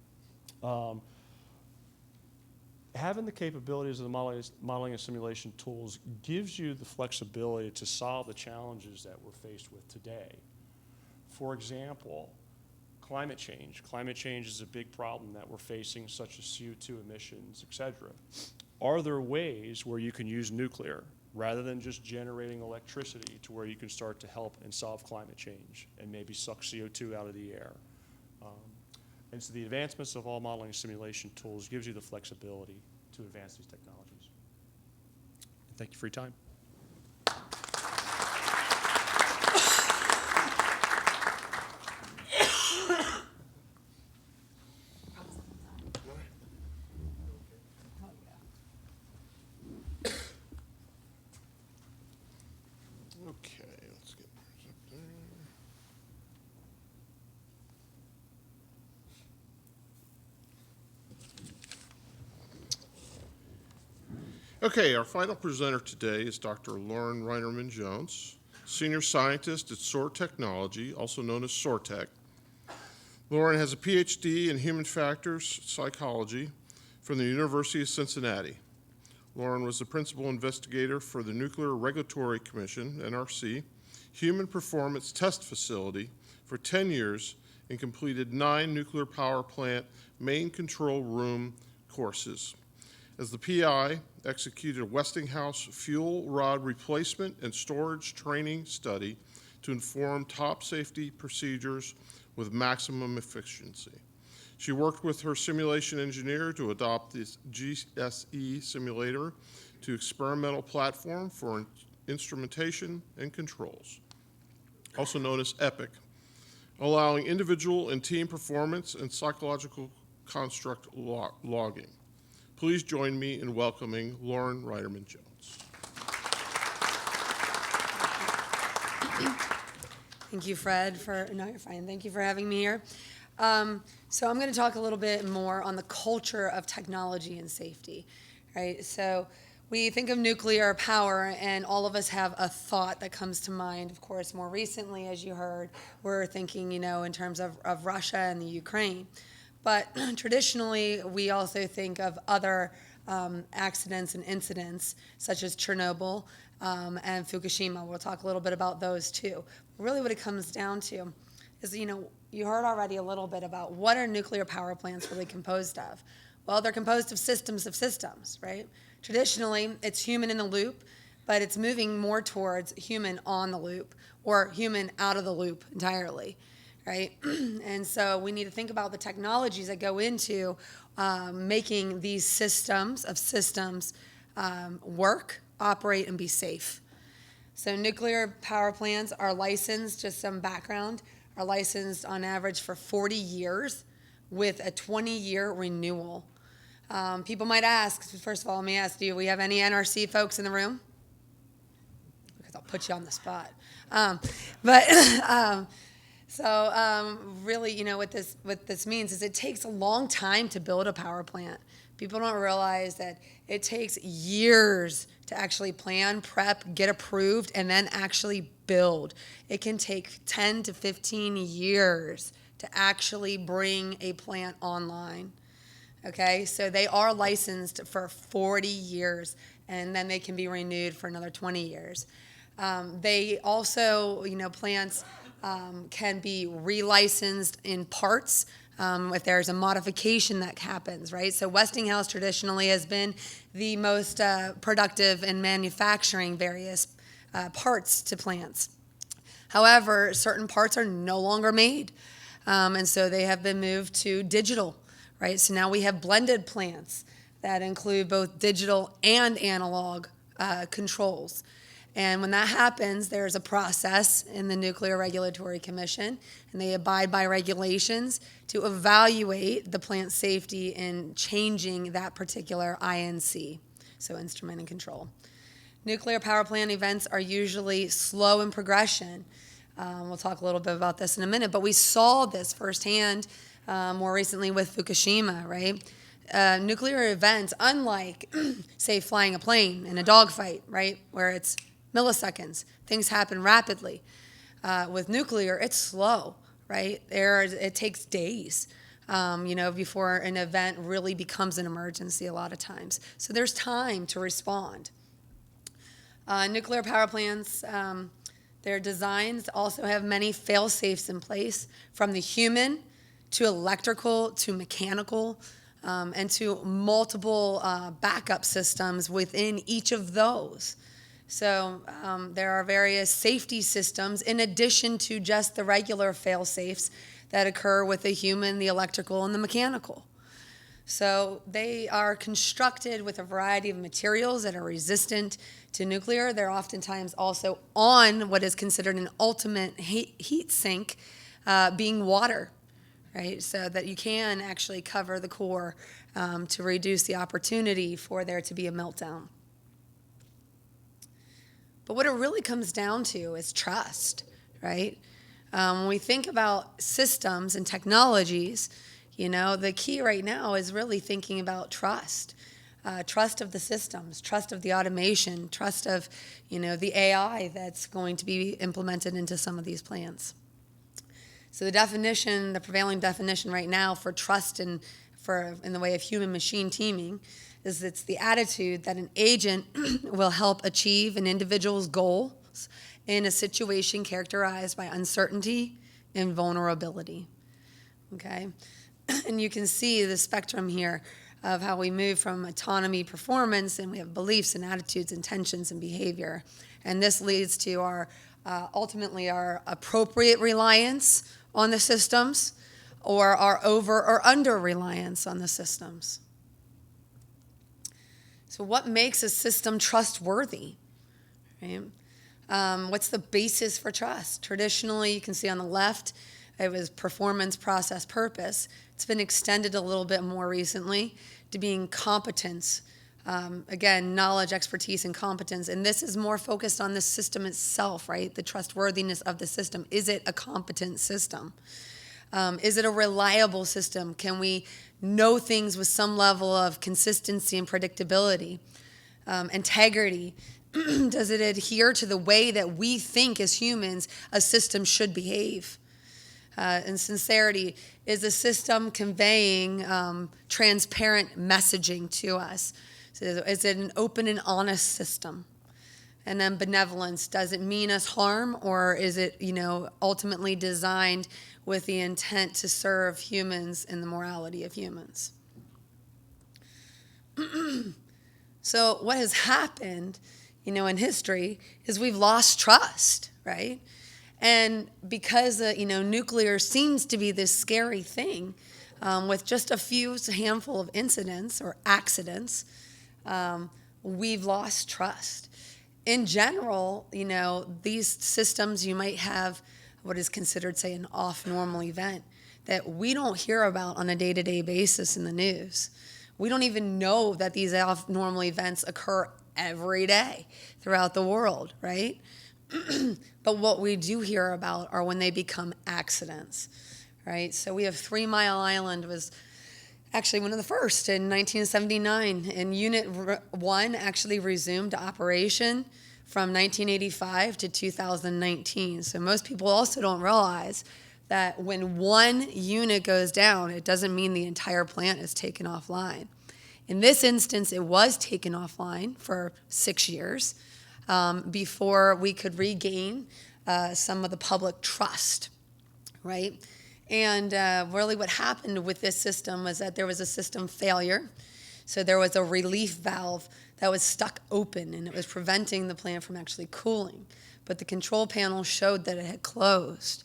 having the capabilities of the modeling and simulation tools gives you the flexibility to solve the challenges that we're faced with today. For example, climate change. Climate change is a big problem that we're facing, such as CO2 emissions, et cetera. Are there ways where you can use nuclear rather than just generating electricity to where you can start to help and solve climate change and maybe suck CO2 out of the air? And so the advancements of all modeling and simulation tools gives you the flexibility to advance these technologies. Thank you for your time. Okay, let's get yours up there. Okay, our final presenter today is Dr. Lauren Reinerman-Jones, Senior Scientist at SOAR Technology, also known as SOARTech. Lauren has a PhD in Human Factors Psychology from the University of Cincinnati. Lauren was the principal investigator for the Nuclear Regulatory Commission, NRC, Human Performance Test Facility for 10 years and completed 9 nuclear power plant main control room courses. As the PI, executed a Westinghouse fuel rod replacement and storage training study to inform top safety procedures with maximum efficiency. She worked with her simulation engineer to adopt this GSE simulator to experimental platform for instrumentation and controls, also known as EPIC, allowing individual and team performance and psychological construct logging. Please join me in welcoming Lauren Reinerman-Jones. Thank you, Fred, no, you're fine. Thank you for having me here. So I'm going to talk a little bit more on the culture of technology and safety, right? So we think of nuclear power, and all of us have a thought that comes to mind. Of course, more recently, as you heard, we're thinking, in terms of Russia and the Ukraine. But traditionally, we also think of other accidents and incidents, such as Chernobyl and Fukushima. We'll talk a little bit about those too. Really what it comes down to is, you heard already a little bit about what are nuclear power plants really composed of. Well, they're composed of systems, right? Traditionally, it's human in the loop, but it's moving more towards human on the loop or human out of the loop entirely. Right? And so we need to think about the technologies that go into making these systems work, operate, and be safe. So nuclear power plants are licensed, just some background, are licensed on average for 40 years with a 20-year renewal. People might ask, first of all, let me ask, do we have any NRC folks in the room? Because I'll put you on the spot. So really, what this means is it takes a long time to build a power plant. People don't realize that it takes years to actually plan, prep, get approved, and then actually build. It can take 10 to 15 years to actually bring a plant online. Okay, so they are licensed for 40 years, and then they can be renewed for another 20 years. They also, plants can be relicensed in parts if there's a modification that happens, right? So Westinghouse traditionally has been the most productive in manufacturing various parts to plants. However, certain parts are no longer made, and so they have been moved to digital, right? So now we have blended plants that include both digital and analog controls. And when that happens, there's a process in the Nuclear Regulatory Commission, and they abide by regulations to evaluate the plant safety in changing that particular INC, so instrument and control. Nuclear power plant events are usually slow in progression. We'll talk a little bit about this in a minute, but we saw this firsthand more recently with Fukushima, right? Nuclear events, unlike, say, flying a plane in a dogfight, right, where it's milliseconds, things happen rapidly. With nuclear, it's slow, right? It takes days, before an event really becomes an emergency a lot of times. So there's time to respond. Nuclear power plants, their designs also have many fail-safes in place, from the human to electrical to mechanical, and to multiple backup systems within each of those. So there are various safety systems in addition to just the regular fail-safes that occur with the human, the electrical, and the mechanical. So they are constructed with a variety of materials that are resistant to nuclear. They're oftentimes also on what is considered an ultimate heat sink, being water, right? So that you can actually cover the core to reduce the opportunity for there to be a meltdown. But what it really comes down to is trust, right? When we think about systems and technologies, the key right now is really thinking about trust. Trust of the systems, trust of the automation, trust of, the AI that's going to be implemented into some of these plants. So the prevailing definition right now for trust in the way of human-machine teaming is it's the attitude that an agent will help achieve an individual's goals in a situation characterized by uncertainty and vulnerability. Okay? And you can see the spectrum here of how we move from autonomy, performance, and we have beliefs and attitudes, intentions, and behavior. And this leads to ultimately our appropriate reliance on the systems, or our over or under reliance on the systems. So what makes a system trustworthy? Right? What's the basis for trust? Traditionally, you can see on the left, it was performance, process, purpose. It's been extended a little bit more recently to being competence. Again, knowledge, expertise, and competence. And this is more focused on the system itself, right? The trustworthiness of the system. Is it a competent system? Is it a reliable system? Can we know things with some level of consistency and predictability? Integrity. Does it adhere to the way that we think as humans a system should behave? And sincerity. Is the system conveying transparent messaging to us? So is it an open and honest system? And then benevolence. Does it mean us harm, or is it, ultimately designed with the intent to serve humans and the morality of humans? So what has happened, in history is we've lost trust, right? And because, nuclear seems to be this scary thing, with just a handful of incidents or accidents, we've lost trust. In general, these systems, you might have what is considered, say, an off-normal event that we don't hear about on a day-to-day basis in the news. We don't even know that these off-normal events occur every day throughout the world, right? But what we do hear about are when they become accidents, right? So we have 3 Mile Island was actually one of the first in 1979, and Unit 1 actually resumed operation from 1985 to 2019. So most people also don't realize that when one unit goes down, it doesn't mean the entire plant is taken offline. In this instance, it was taken offline for 6 years before we could regain some of the public trust, right? And really what happened with this system was that there was a system failure. So there was a relief valve that was stuck open, and it was preventing the plant from actually cooling. But the control panel showed that it had closed.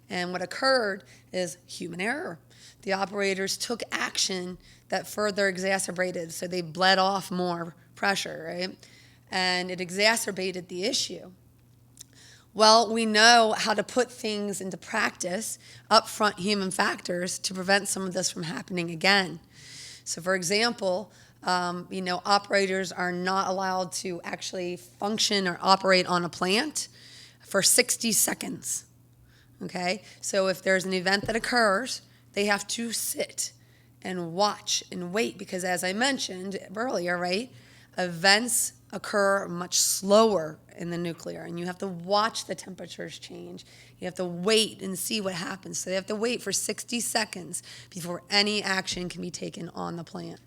And what occurred is human error. The operators took action that further exacerbated, so they bled off more pressure, right? And it exacerbated the issue. Well, we know how to put things into practice, upfront human factors, to prevent some of this from happening again. So, for example, operators are not allowed to actually function or operate on a plant for 60 seconds, okay? So if there's an event that occurs, they have to sit and watch and wait, because as I mentioned earlier, right, events occur much slower in the nuclear, and you have to watch the temperatures change. You have to wait and see what happens. So they have to wait for 60 seconds before any action can be taken on the plant.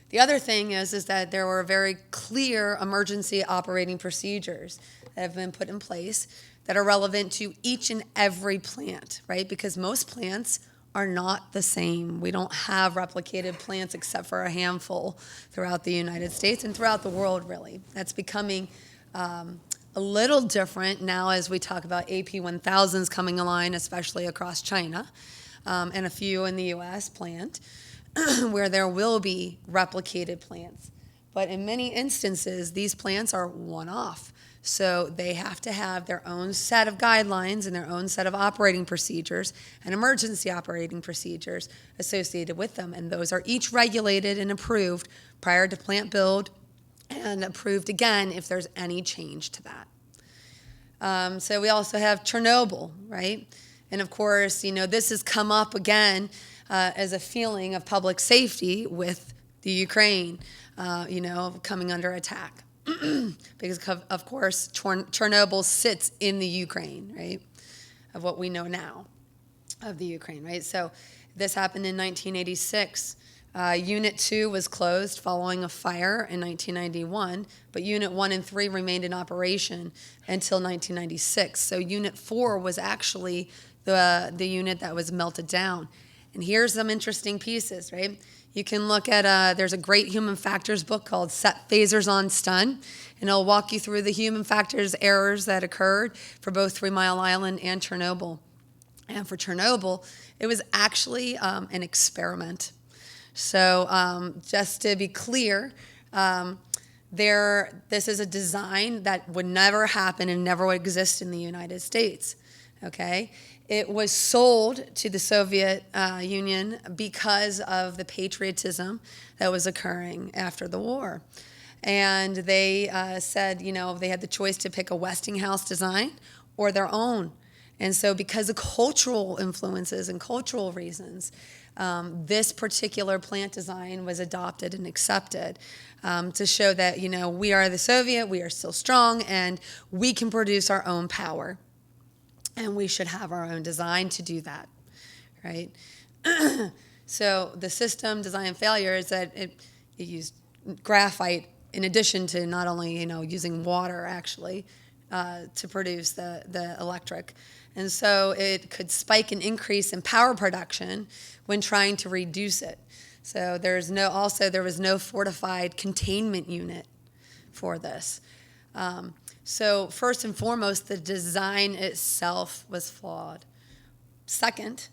The other thing is that there were very clear emergency operating procedures that have been put in place that are relevant to each and every plant, right? Because most plants are not the same. We don't have replicated plants except for a handful throughout the United States and throughout the world, really. That's becoming a little different now as we talk about AP1000s coming online, especially across China, and a few in the U.S. plant, where there will be replicated plants. But in many instances, these plants are one-off. So they have to have their own set of guidelines and their own set of operating procedures and emergency operating procedures associated with them. And those are each regulated and approved prior to plant build, and approved again if there's any change to that. So we also have Chernobyl, right? And of course, this has come up again as a feeling of public safety with the Ukraine, coming under attack. Because, of course, Chernobyl sits in the Ukraine, right, of what we know now of the Ukraine, right? So this happened in 1986. Unit 2 was closed following a fire in 1991, but Unit 1 and 3 remained in operation until 1996. So Unit 4 was actually the unit that was melted down. And here's some interesting pieces, right? You can look at, there's a great human factors book called Set Phasers on Stun, and it'll walk you through the human factors errors that occurred for both 3 Mile Island and Chernobyl. And for Chernobyl, it was actually an experiment. So just to be clear, this is a design that would never happen and never would exist in the United States, okay? It was sold to the Soviet Union because of the patriotism that was occurring after the war. And they said, they had the choice to pick a Westinghouse design or their own. And so because of cultural influences and cultural reasons, this particular plant design was adopted and accepted to show that, we are the Soviet, we are still strong, and we can produce our own power. And we should have our own design to do that, right? So the system design failure is that it used graphite in addition to not only, using water actually to produce the electric. And so it could spike an increase in power production when trying to reduce it. So there was no fortified containment unit for this. So first and foremost, the design itself was flawed. Second,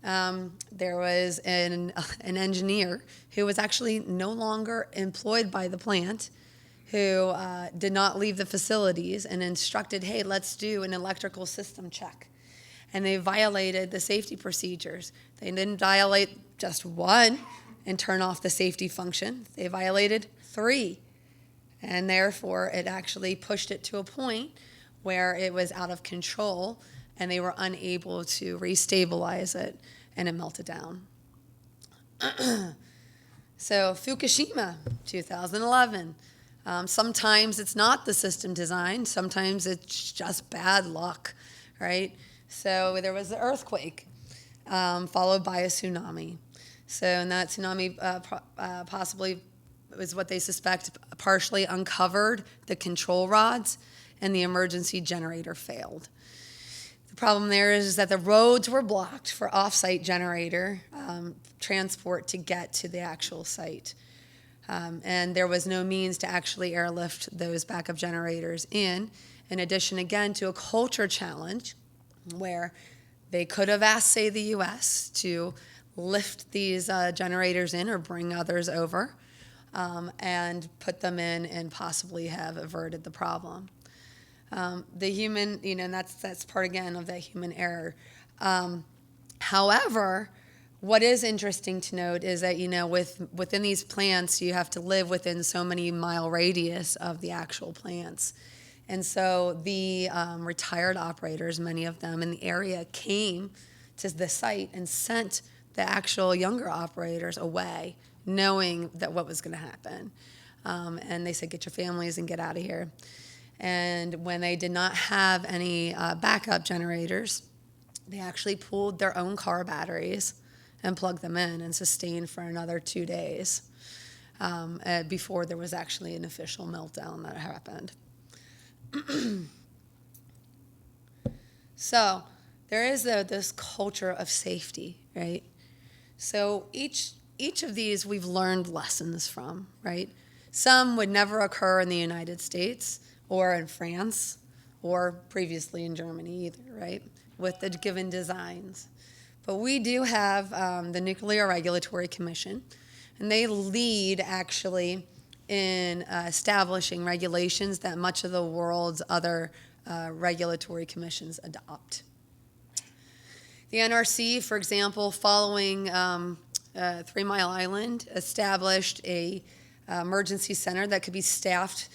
there was an engineer who was actually no longer employed by the plant, who did not leave the facilities and instructed, hey, let's do an electrical system check. And they violated the safety procedures. They didn't violate just one and turn off the safety function. They violated 3. And therefore, it actually pushed it to a point where it was out of control and they were unable to restabilize it, and it melted down. So Fukushima, 2011. Sometimes it's not the system design. Sometimes it's just bad luck, right? So there was the earthquake, followed by a tsunami. So, and that tsunami possibly was what they suspect partially uncovered the control rods and the emergency generator failed. The problem there is that the roads were blocked for off-site generator transport to get to the actual site. And there was no means to actually airlift those backup generators in addition, again, to a culture challenge where they could have asked, say, the U.S. to lift these generators in or bring others over and put them in and possibly have averted the problem. The human, and that's part, again, of that human error. However, what is interesting to note is that, within these plants, you have to live within so many mile radius of the actual plants. And so the retired operators, many of them in the area, came to the site and sent the actual younger operators away, knowing that what was going to happen. And they said, get your families and get out of here. And when they did not have any backup generators, they actually pulled their own car batteries and plugged them in and sustained for another 2 days before there was actually an official meltdown that happened. So there is this culture of safety, right? So each of these we've learned lessons from, right? Some would never occur in the United States or in France or previously in Germany either, right? With the given designs. But we do have the Nuclear Regulatory Commission, and they lead actually in establishing regulations that much of the world's other regulatory commissions adopt. The NRC, for example, following 3 Mile Island, established a emergency center that could be staffed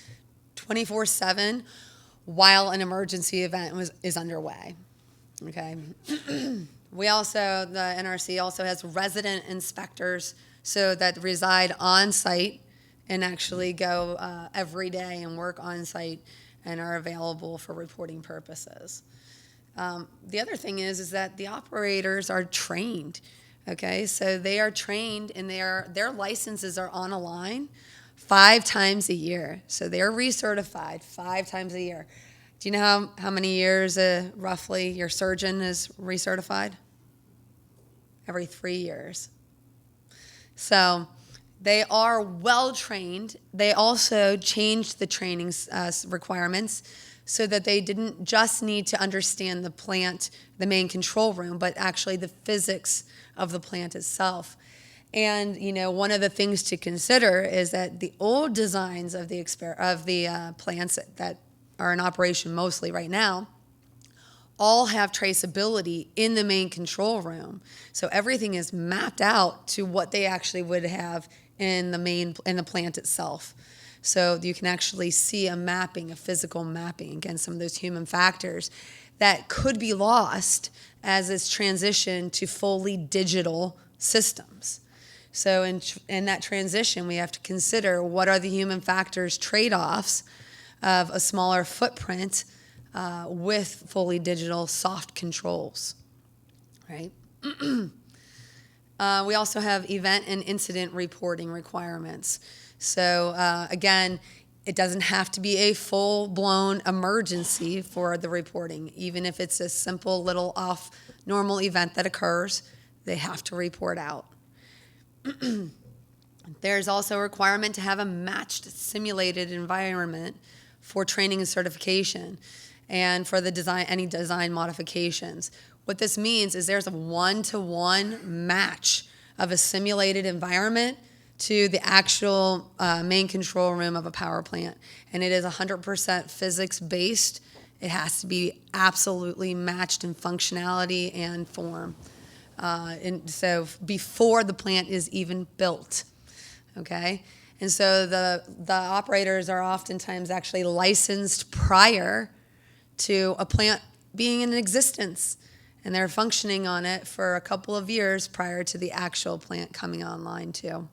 24/7 while an emergency event is underway. Okay. The NRC also has resident inspectors so that reside on site and actually go every day and work on site and are available for reporting purposes. The other thing is that the operators are trained. Okay, so they are trained and their licenses are on a line 5 times a year. So they're recertified 5 times a year. Do you know how many years roughly your surgeon is recertified? Every 3 years. So they are well trained. They also changed the training requirements so that they didn't just need to understand the plant, the main control room, but actually the physics of the plant itself. And one of the things to consider is that the old designs of the plants that are in operation mostly right now all have traceability in the main control room. So everything is mapped out to what they actually would have in the plant itself. So you can actually see a physical mapping against some of those human factors that could be lost as it's transitioned to fully digital systems. So in that transition, we have to consider what are the human factors trade-offs of a smaller footprint with fully digital soft controls, right? We also have event and incident reporting requirements. So again, it doesn't have to be a full-blown emergency for the reporting. Even if it's a simple little off-normal event that occurs, they have to report out. There's also a requirement to have a matched simulated environment for training and certification and for any design modifications. What this means is there's a 1-to-1 match of a simulated environment to the actual main control room of a power plant. And it is 100% physics-based. It has to be absolutely matched in functionality and form. And so before the plant is even built, okay? And so the operators are oftentimes actually licensed prior to a plant being in existence, and they're functioning on it for a couple of years prior to the actual plant coming online too.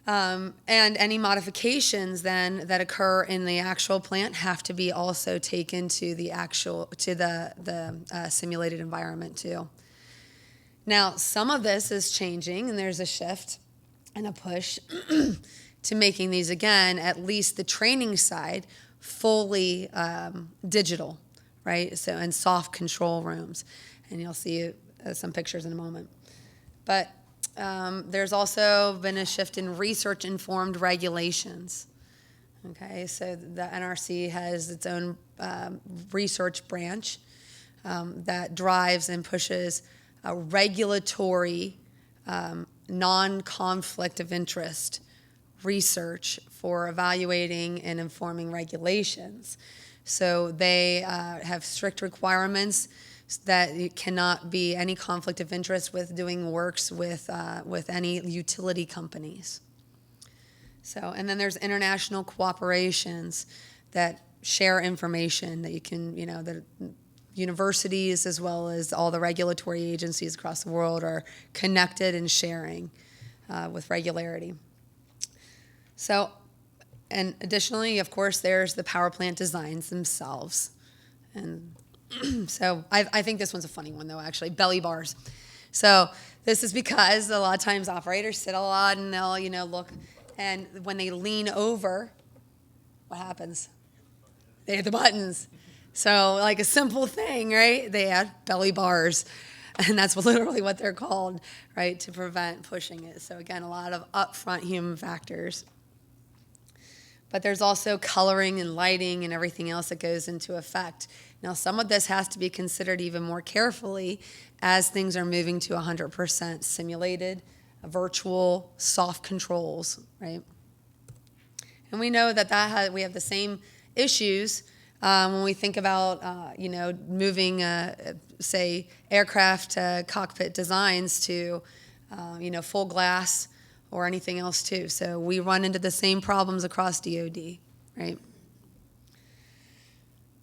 And any modifications then that occur in the actual plant have to be also taken to the simulated environment too. Now, some of this is changing, and there's a shift and a push to making these, again, at least the training side, fully digital, right? So, and soft control rooms. And you'll see some pictures in a moment. But there's also been a shift in research-informed regulations. Okay, so the NRC has its own research branch that drives and pushes a regulatory non-conflict of interest research for evaluating and informing regulations. So they have strict requirements that it cannot be any conflict of interest with doing works with any utility companies. So, and then there's international cooperations that share information that you can, the universities as well as all the regulatory agencies across the world are connected and sharing with regularity. So, and additionally, of course, there's the power plant designs themselves. And so I think this one's a funny one, though, actually, belly bars. So this is because a lot of times operators sit a lot and they'll, look, and when they lean over, what happens? They hit the buttons. So like a simple thing, right? They add belly bars, and that's literally what they're called, right, to prevent pushing it. So again, a lot of upfront human factors. But there's also coloring and lighting and everything else that goes into effect. Now, some of this has to be considered even more carefully as things are moving to 100% simulated, virtual, soft controls, right? And we know that we have the same issues when we think about, moving, say, aircraft cockpit designs to, full glass or anything else too. So we run into the same problems across DoD, right?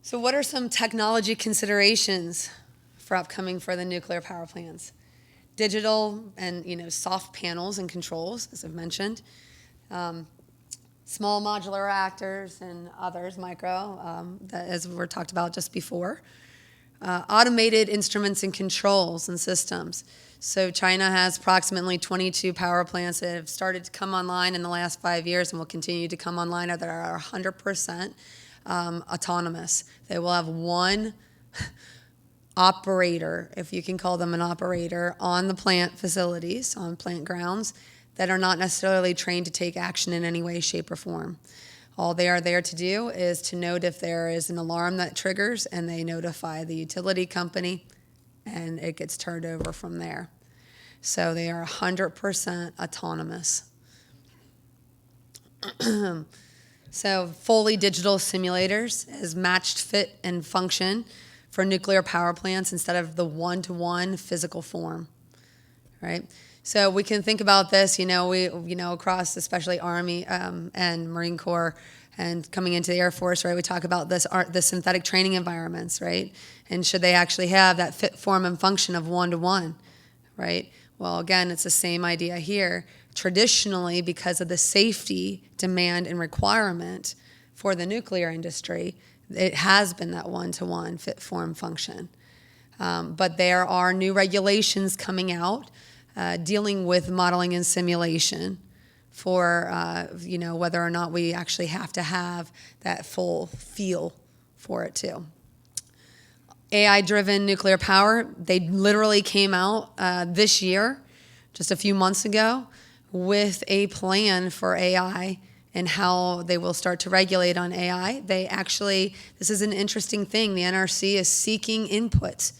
So what are some technology considerations for the nuclear power plants? Digital and, soft panels and controls, as I've mentioned. Small modular reactors and others, micro, as we talked about just before. Automated instruments and controls and systems. So China has approximately 22 power plants that have started to come online in the last 5 years and will continue to come online that are 100% autonomous. They will have one operator, if you can call them an operator, on the plant facilities, on plant grounds, that are not necessarily trained to take action in any way, shape, or form. All they are there to do is to note if there is an alarm that triggers, and they notify the utility company, and it gets turned over from there. So they are 100% autonomous. So fully digital simulators as matched fit and function for nuclear power plants instead of the one-to-one physical form, right? So we can think about this, across especially Army and Marine Corps and coming into the Air Force, right? We talk about the synthetic training environments, right? And should they actually have that fit, form, and function of one-to-one, right? Well, again, it's the same idea here. Traditionally, because of the safety demand and requirement for the nuclear industry, it has been that one-to-one fit, form, function. But there are new regulations coming out dealing with modeling and simulation for, whether or not we actually have to have that full feel for it too. AI-driven nuclear power, they literally came out this year, just a few months ago, with a plan for AI and how they will start to regulate on AI. This is an interesting thing. The NRC is seeking input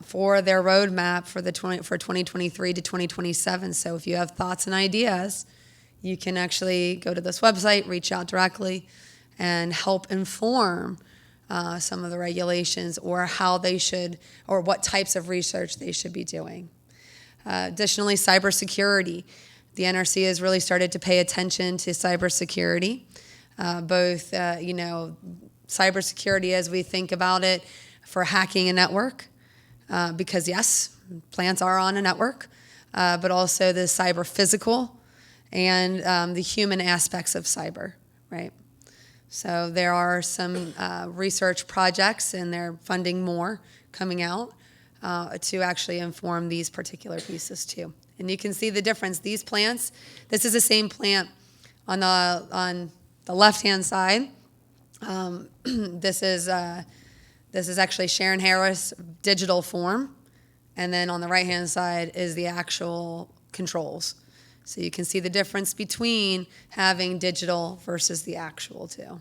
for their roadmap for 2023 to 2027. So if you have thoughts and ideas, you can actually go to this website, reach out directly, and help inform some of the regulations or how they should, or what types of research they should be doing. Additionally, cybersecurity. The NRC has really started to pay attention to cybersecurity, both, cybersecurity as we think about it for hacking a network, because yes, plants are on a network, but also the cyber physical and the human aspects of cyber, right? So there are some research projects, and they're funding more coming out to actually inform these particular pieces too. And you can see the difference. These plants, this is the same plant on the left-hand side This is actually Sharon Harris digital form, and then on the right-hand side is the actual controls. So you can see the difference between having digital versus the actual too.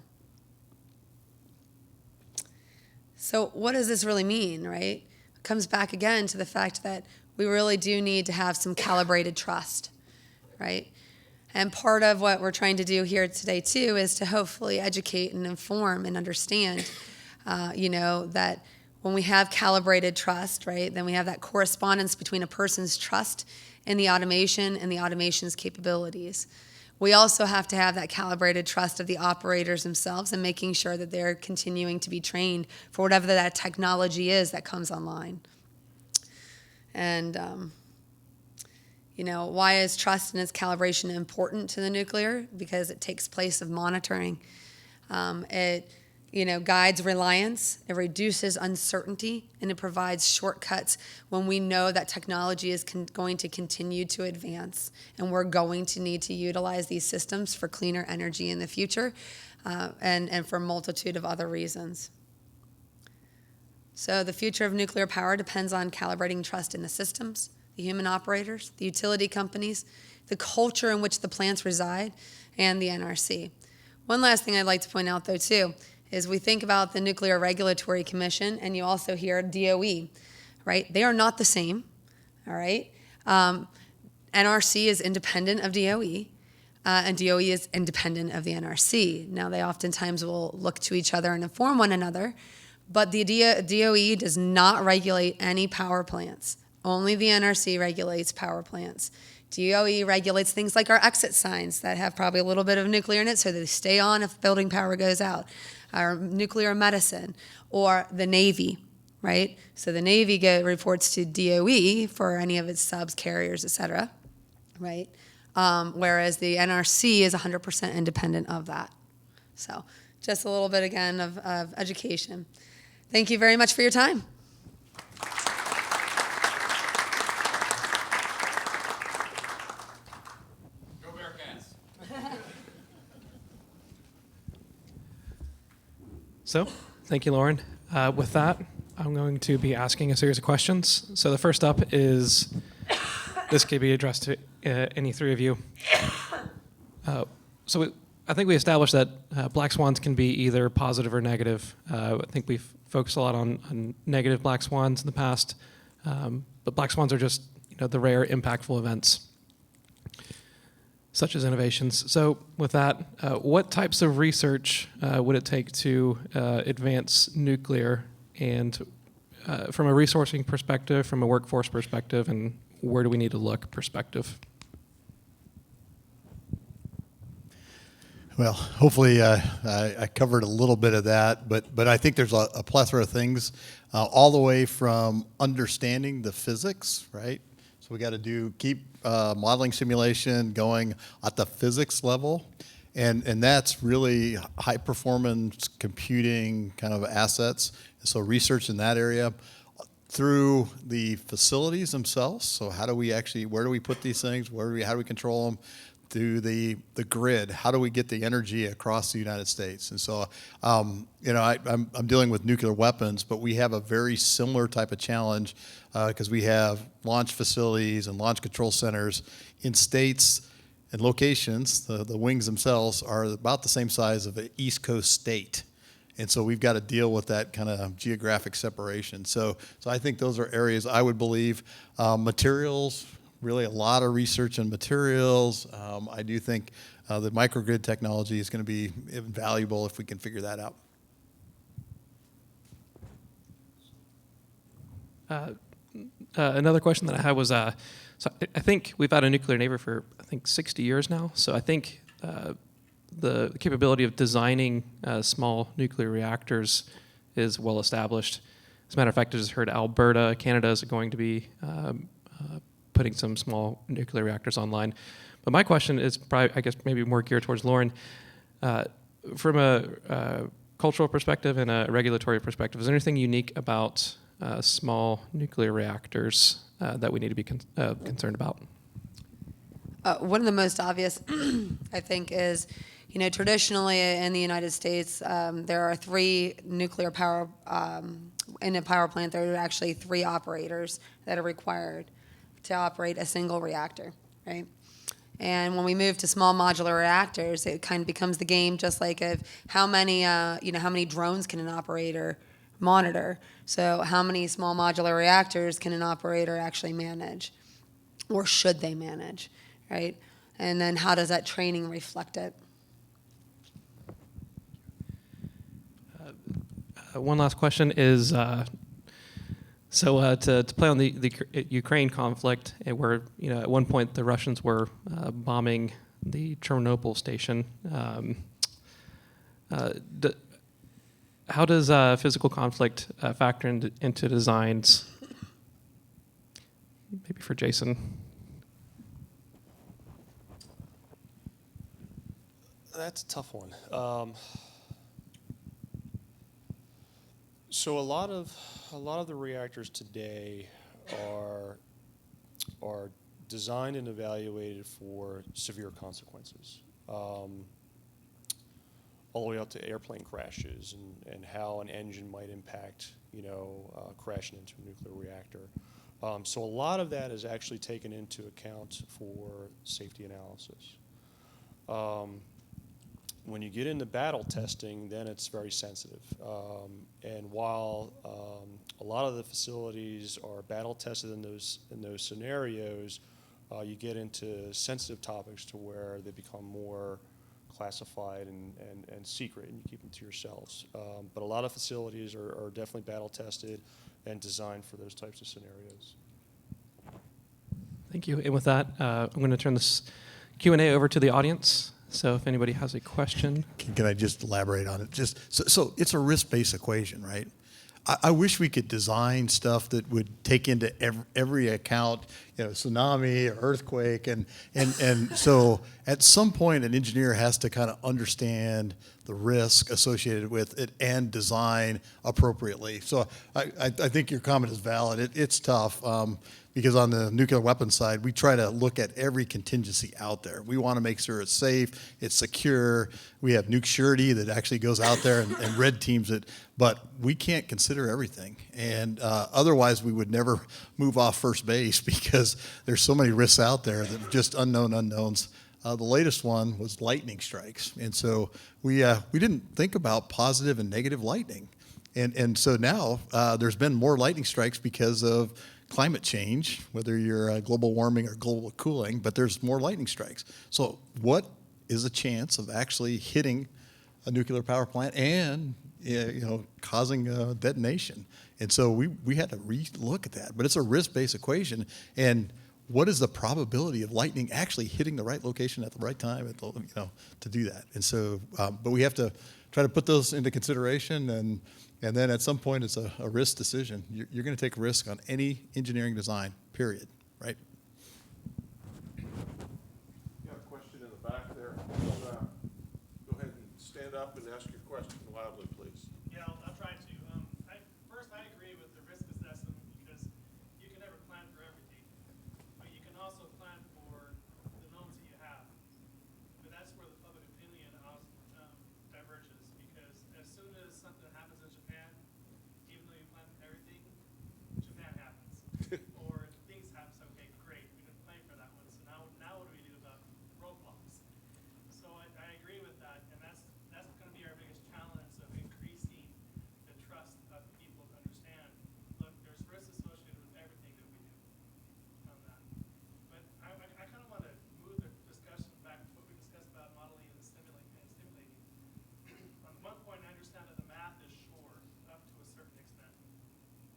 So what does this really mean, right? It comes back again to the fact that we really do need to have some calibrated trust, right? And part of what we're trying to do here today too is to hopefully educate and inform and understand, that when we have calibrated trust, right, then we have that correspondence between a person's trust in the automation and the automation's capabilities. We also have to have that calibrated trust of the operators themselves and making sure that they're continuing to be trained for whatever that technology is that comes online. And, why is trust and its calibration important to the nuclear? Because it takes place of monitoring. It guides reliance, it reduces uncertainty, and it provides shortcuts when we know that technology is going to continue to advance, and we're going to need to utilize these systems for cleaner energy in the future, and for a multitude of other reasons. So the future of nuclear power depends on calibrating trust in the systems, the human operators, the utility companies, the culture in which the plants reside, and the NRC. One last thing I'd like to point out, though, too, is we think about the Nuclear Regulatory Commission, and you also hear DOE, right? They are not the same, all right? NRC is independent of DOE, and DOE is independent of the NRC. Now, they oftentimes will look to each other and inform one another, but the DOE does not regulate any power plants. Only the NRC regulates power plants. DOE regulates things like our exit signs that have probably a little bit of nuclear in it, so they stay on if building power goes out. Our nuclear medicine, or the Navy, right? So the Navy reports to DOE for any of its subs, carriers, et cetera, right? Whereas the NRC is 100% independent of that. So just a little bit, again, of education. Thank you very much for your time. So, thank you, Lauren. With that, I'm going to be asking a series of questions. So the first up is, this could be addressed to any three of you. I think we established that black swans can be either positive or negative. I think we've focused a lot on negative black swans in the past, but black swans are just the rare, impactful events, such as innovations. So with that, what types of research would it take to advance nuclear, and from a resourcing perspective, from a workforce perspective, and where do we need to look perspective? Well, hopefully I covered a little bit of that, but I think there's a plethora of things, all the way from understanding the physics, right? So we got to keep modeling simulation going at the physics level, and that's really high performance computing kind of assets. So research in that area through the facilities themselves. So how do we where do we put these things? How do we control them? Through the grid, how do we get the energy across the United States? And so, I'm dealing with nuclear weapons, but we have a very similar type of challenge because we have launch facilities and launch control centers in states and locations. The wings themselves are about the same size of an East Coast state. And so we've got to deal with that kind of geographic separation. So I think those are areas I would believe. Materials, really a lot of research in materials. I do think the microgrid technology is going to be invaluable if we can figure that out. Another question that I had was, so I think we've had a nuclear neighbor for, 60 years now. So I think the capability of designing small nuclear reactors is well established. As a matter of fact, I just heard Alberta, Canada is going to be putting some small nuclear reactors online. But my question is probably, I guess, maybe more geared towards Lauren. From a cultural perspective and a regulatory perspective, is there anything unique about small nuclear reactors that we need to be concerned about? One of the most obvious, I think, is, Traditionally in the United States, there are 3 nuclear power, in a power plant, there are actually 3 operators that are required to operate a single reactor, right? And when we move to small modular reactors, it kind of becomes the game just like of how many drones can an operator monitor. So how many small modular reactors can an operator actually manage, or should they manage, right? And then how does that training reflect it? One last question is, to play on the Ukraine conflict, where at one point the Russians were bombing the Chernobyl station. How does physical conflict factor into designs? Maybe for Jason. That's a tough one. So a lot of the reactors today are designed and evaluated for severe consequences, all the way up to airplane crashes and how an engine might impact, crashing into a nuclear reactor. So a lot of that is actually taken into account for safety analysis. When you get into battle testing, then it's very sensitive. And while a lot of the facilities are battle tested in those scenarios, you get into sensitive topics to where they become more classified and secret, and you keep them to yourselves. But a lot of facilities are definitely battle tested and designed for those types of scenarios. Thank you. And with that, I'm going to turn this Q&A over to the audience. So if anybody has a question. Can I just elaborate on it? So it's a risk-based equation, right? I wish we could design stuff that would take into every account, tsunami or earthquake, and so at some point an engineer has to kind of understand the risk associated with it and design appropriately. So I think your comment is valid. It's tough. Because on the nuclear weapons side, we try to look at every contingency out there. We want to make sure it's safe, it's secure. We have nuke surety that actually goes out there and red teams it, but we can't consider everything. And otherwise, we would never move off first base because there's so many risks out there that are just unknown unknowns. The latest one was lightning strikes. And so we didn't think about positive and negative lightning. And so now there's been more lightning strikes because of climate change, whether you're global warming or global cooling, but there's more lightning strikes. So what is a chance of actually hitting a nuclear power plant and causing a detonation? And so we had to re-look at that. But it's a risk-based equation. And what is the probability of lightning actually hitting the right location at the right time to do that? And so, but we have to try to put those into consideration, and then at some point, it's a risk decision. You're going to take a risk on any engineering design, period, right? You got a question in the back there. Go ahead and stand up and ask your question loudly, please. Yeah, I'll try to. First, I agree with the risk assessment because you can never plan for everything, but you can also plan for the knowns that you have. But that's where the public opinion diverges, because as soon as something happens in Japan, even though you plan everything, Japan happens. Or things happen, so okay, great, we didn't plan for that one, so now what do we do about roadblocks? So I agree with that, and that's going to be our biggest challenge of increasing the trust of people to understand, look, there's risks associated with everything that we do on that. But I kind of want to move the discussion back to what we discussed about modeling and stimulating. On one point, I understand that the math is sure up to a certain extent,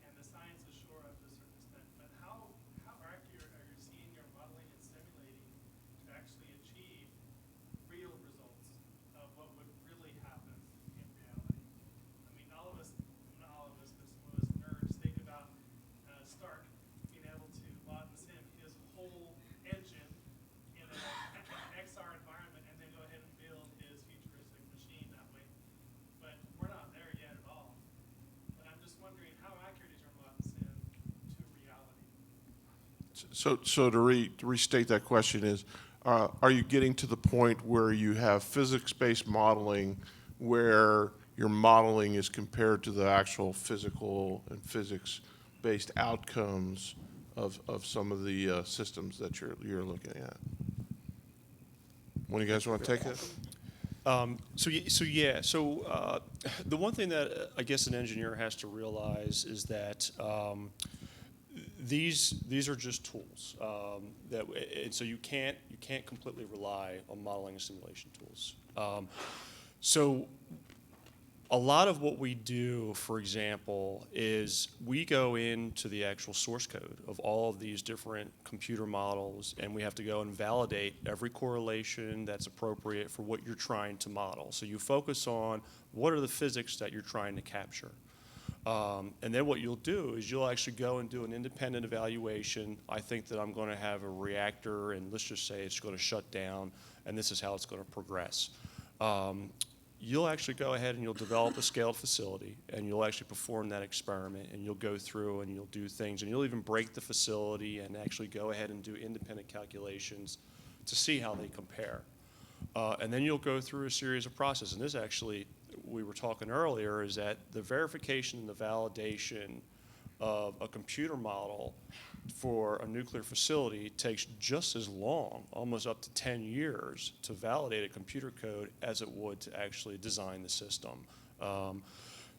and the science is sure up to a certain extent. But how accurate are you seeing your modeling and stimulating to actually achieve real results of what would really happen in reality? I mean, all of us, not all of us, but some of us nerds think about Stark being able to mod and sim his whole engine in an XR environment and then go ahead and build his futuristic machine that way. But we're not there yet at all. But I'm just wondering, how accurate is your mod and sim to reality? So to restate that question is, are you getting to the point where you have physics-based modeling where your modeling is compared to the actual physical and physics-based outcomes of some of the systems that you're looking at? One of you guys want to take that? The one thing that I guess an engineer has to realize is that these are just tools and so you can't completely rely on modeling and simulation tools. So a lot of what we do, for example, is we go into the actual source code of all of these different computer models, and we have to go and validate every correlation that's appropriate for what you're trying to model. So you focus on what are the physics that you're trying to capture. And then what you'll do is you'll actually go and do an independent evaluation. I think that I'm going to have a reactor, and let's just say it's going to shut down, and this is how it's going to progress. You'll actually go ahead and you'll develop a scaled facility, and you'll actually perform that experiment, and you'll go through and you'll do things, and you'll even break the facility and actually go ahead and do independent calculations to see how they compare. And then you'll go through a series of processes. And this actually, we were talking earlier, is that the verification and the validation of a computer model for a nuclear facility takes just as long, almost up to 10 years, to validate a computer code as it would to actually design the system.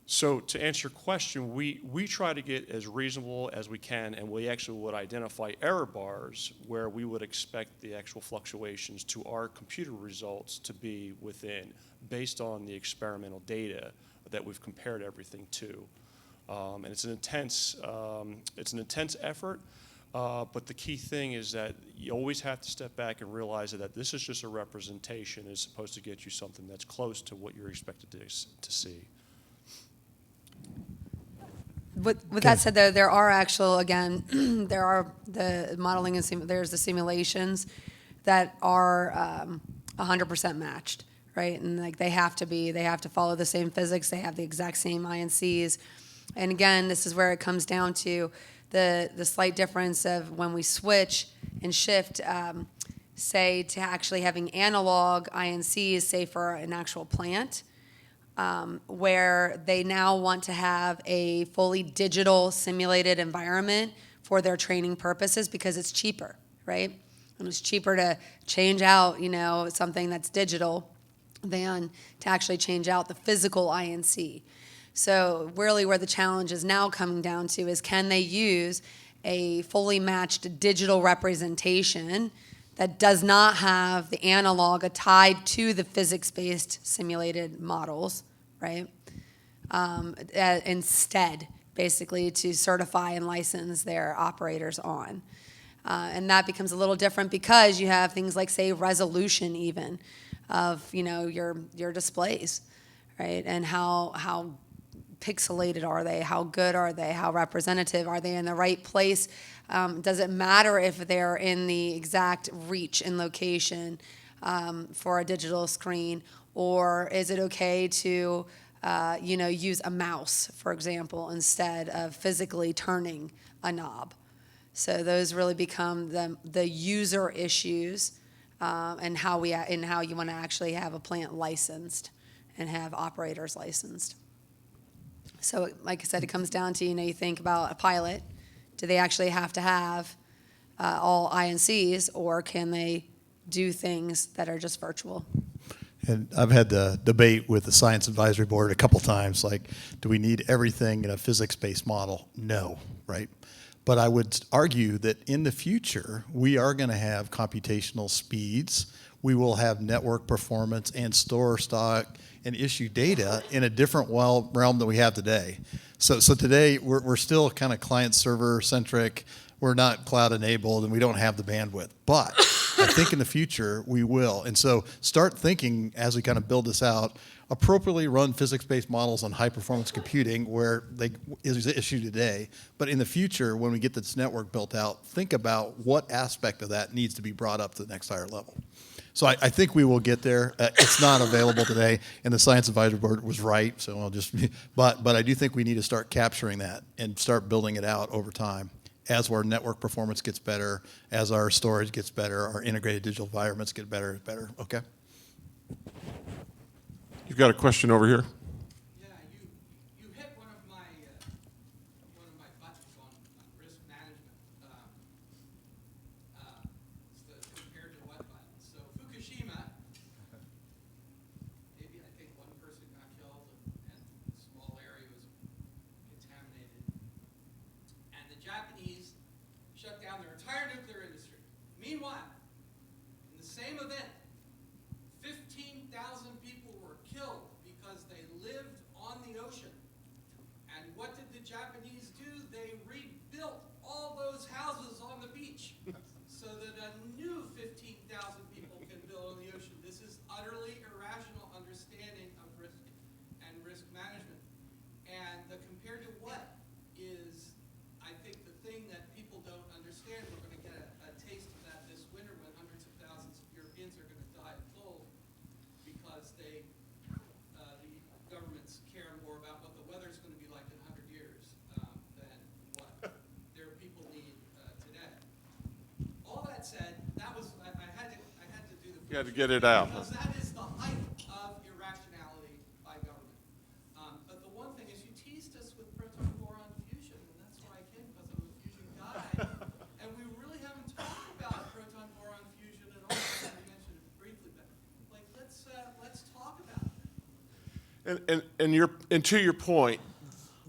So to answer your question, we try to get as reasonable as we can, and we actually would identify error bars where we would expect the actual fluctuations to our computer results to be within, based on the experimental data that we've compared everything to. And it's an intense effort, but the key thing is that you always have to step back and realize that this is just a representation. It's supposed to get you something that's close to what you're expected to see. With that said, though, there are actual, again, there are the modeling and there's the simulations that are 100% matched, right? And like they have to follow the same physics. They have the exact same INCs. And again, this is where it comes down to the slight difference of when we switch and shift, say, to actually having analog INCs, say, for an actual plant, where they now want to have a fully digital simulated environment for their training purposes because it's cheaper, right? And it's cheaper to change out, something that's digital than to actually change out the physical INC. So really where the challenge is now coming down to is, can they use a fully matched digital representation that does not have the analog tied to the physics-based simulated models, right? Instead, basically, to certify and license their operators on. And that becomes a little different because you have things like, say, resolution even of, your displays, right? And how pixelated are they? How good are they? How representative? Are they in the right place? Does it matter if they're in the exact reach and location for a digital screen? Or is it okay to, use a mouse, for example, instead of physically turning a knob? So those really become the user issues and how you want to actually have a plant licensed and have operators licensed. So like I said, it comes down to, you think about a pilot. Do they actually have to have all INCs, or can they do things that are just virtual? And I've had the debate with the Science Advisory Board a couple times, like, do we need everything in a physics-based model? No, right? But I would argue that in the future, we are going to have computational speeds. We will have network performance and store, stock, and issue data in a different realm than we have today. So today, we're still kind of client-server centric. We're not cloud-enabled, and we don't have the bandwidth. But I think in the future, we will. And so start thinking, as we kind of build this out, appropriately run physics-based models on high-performance computing where they is issued today. But in the future, when we get this network built out, think about what aspect of that needs to be brought up to the next higher level. So I think we will get there. It's not available today, and the Science Advisory Board was right. So but I do think we need to start capturing that and start building it out over time as our network performance gets better, as our storage gets better, our integrated digital environments get better, okay? You've got a question over here. Yeah, you hit one of my buttons on risk management. Compared to what button? So Fukushima, maybe I think one person got killed and a small area was contaminated, and the Japanese shut down their entire nuclear industry. Meanwhile, in the same event, 15,000 people were killed because they lived on the ocean. And what did the Japanese do? They rebuilt all those houses on the beach so that a new 15,000 people can build on the ocean. This is utterly irrational understanding of risk and risk management. And the compared to what is, I think, the thing that people don't understand. We're going to get a taste of that this winter when hundreds of thousands of Europeans are going to die of cold because the governments care more about what the weather's going to be like in 100 years than what their people need today. All that said, that was I had to do the. You had to get it out. Because that is the height of irrationality by government. But the one thing is, you teased us with proton boron fusion, and that's where I came because I'm a fusion guy. And we really haven't talked about proton boron fusion at all. You mentioned it briefly, but like let's talk about it. And to your point,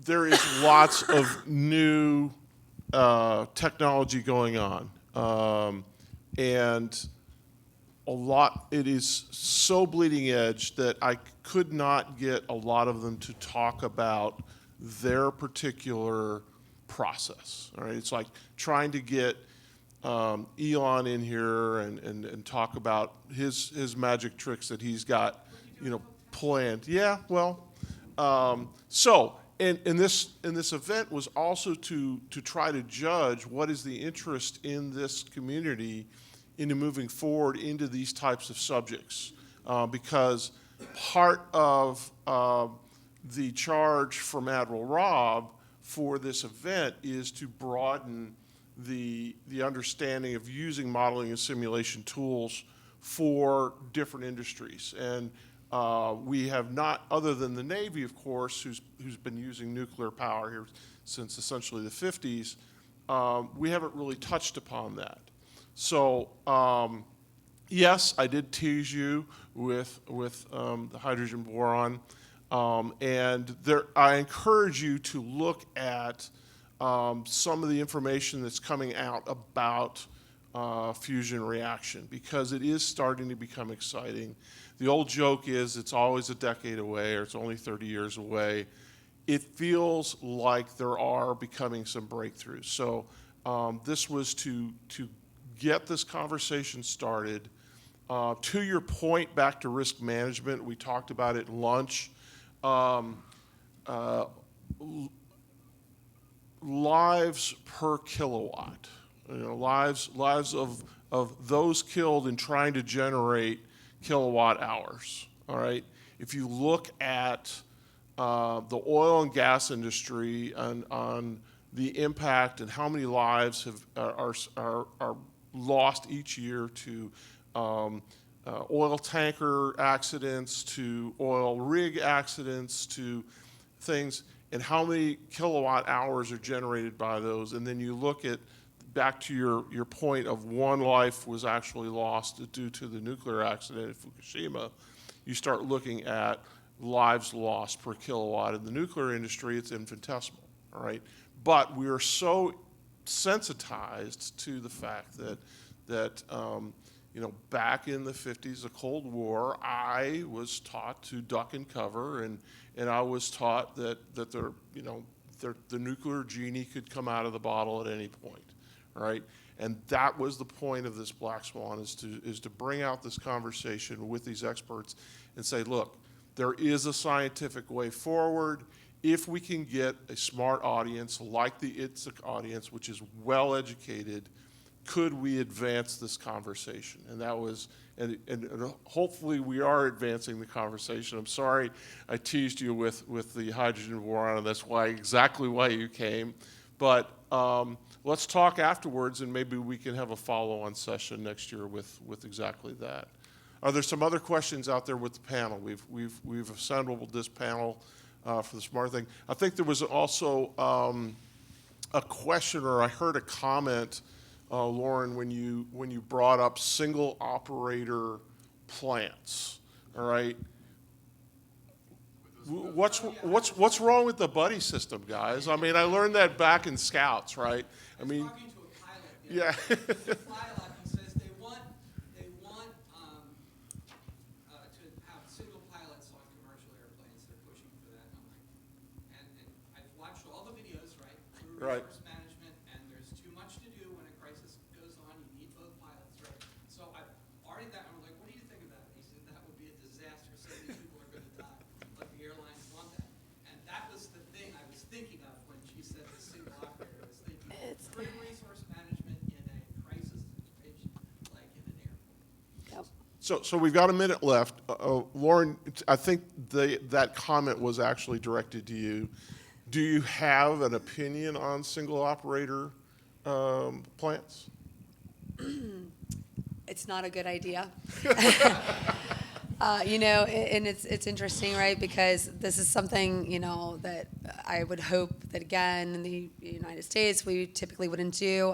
there is lots of new technology going on, and it is so bleeding edge that I could not get a lot of them to talk about their particular process. All right, it's like trying to get Elon in here and talk about his magic tricks that he's got, planned. Yeah, well, so and this event was also to try to judge what is the interest in this community into moving forward into these types of subjects, because part of the charge from Admiral Robb for this event is to broaden the understanding of using modeling and simulation tools for different industries. And we have not, other than the Navy, of course, who's been using nuclear power here since essentially the 50s, we haven't really touched upon that. So yes, I did tease you with the hydrogen boron, and I encourage you to look at some of the information that's coming out about fusion reaction, because it is starting to become exciting. The old joke is it's always a decade away, or it's only 30 years away. It feels like there are becoming some breakthroughs. So this was to get this conversation started. To your point, back to risk management, we talked about it at lunch. Lives per kilowatt, lives of those killed in trying to generate kilowatt hours. All right. If you look at the oil and gas industry on the impact and how many lives are lost each year to oil tanker accidents, to oil rig accidents, to things, and how many kilowatt hours are generated by those, and then you look at back to your point of one life was actually lost due to the nuclear accident at Fukushima, you start looking at lives lost per kilowatt. In the nuclear industry, it's infinitesimal, all right? But we are so sensitized to the fact that back in the 50s, the Cold War, I was taught to duck and cover, and I was taught that the nuclear genie could come out of the bottle at any point, right? And that was the point of this Black Swan, is to bring out this conversation with these experts and say, look, there is a scientific way forward. If we can get a smart audience like the ITSEC audience, which is well educated, could we advance this conversation? And that was, and hopefully we are advancing the conversation. I'm sorry I teased you with the hydrogen boron, and that's exactly why you came. But let's talk afterwards, and maybe we can have a follow-on session next year with exactly that. Are there some other questions out there with the panel? We've assembled this panel for the smart thing. I think there was also a question, or I heard a comment, Lauren, when you brought up single operator plants. All right. What's wrong with the buddy system, guys? I mean, I learned that back in Scouts, right? I mean, Talking to a pilot, yeah. The fly lab, he says they want to have single pilots on commercial airplanes. They're pushing for that. And I'm like, and I've watched all the videos, right? Crew Right. resource management, and there's too much to do when a crisis goes on. You need both pilots, right? So I've already that. I'm like, what do you think about it? He said that would be a disaster. So many people are going to die, but the airlines want that. And that was the thing I was thinking of when she said the single operator. I was thinking crew resource management in a crisis situation, like in an airport. Yep. So we've got a minute left. Lauren, I think that comment was actually directed to you. Do you have an opinion on single operator plants? It's not a good idea. And it's interesting, right? Because this is something, that I would hope that, again, in the United States, we typically wouldn't do.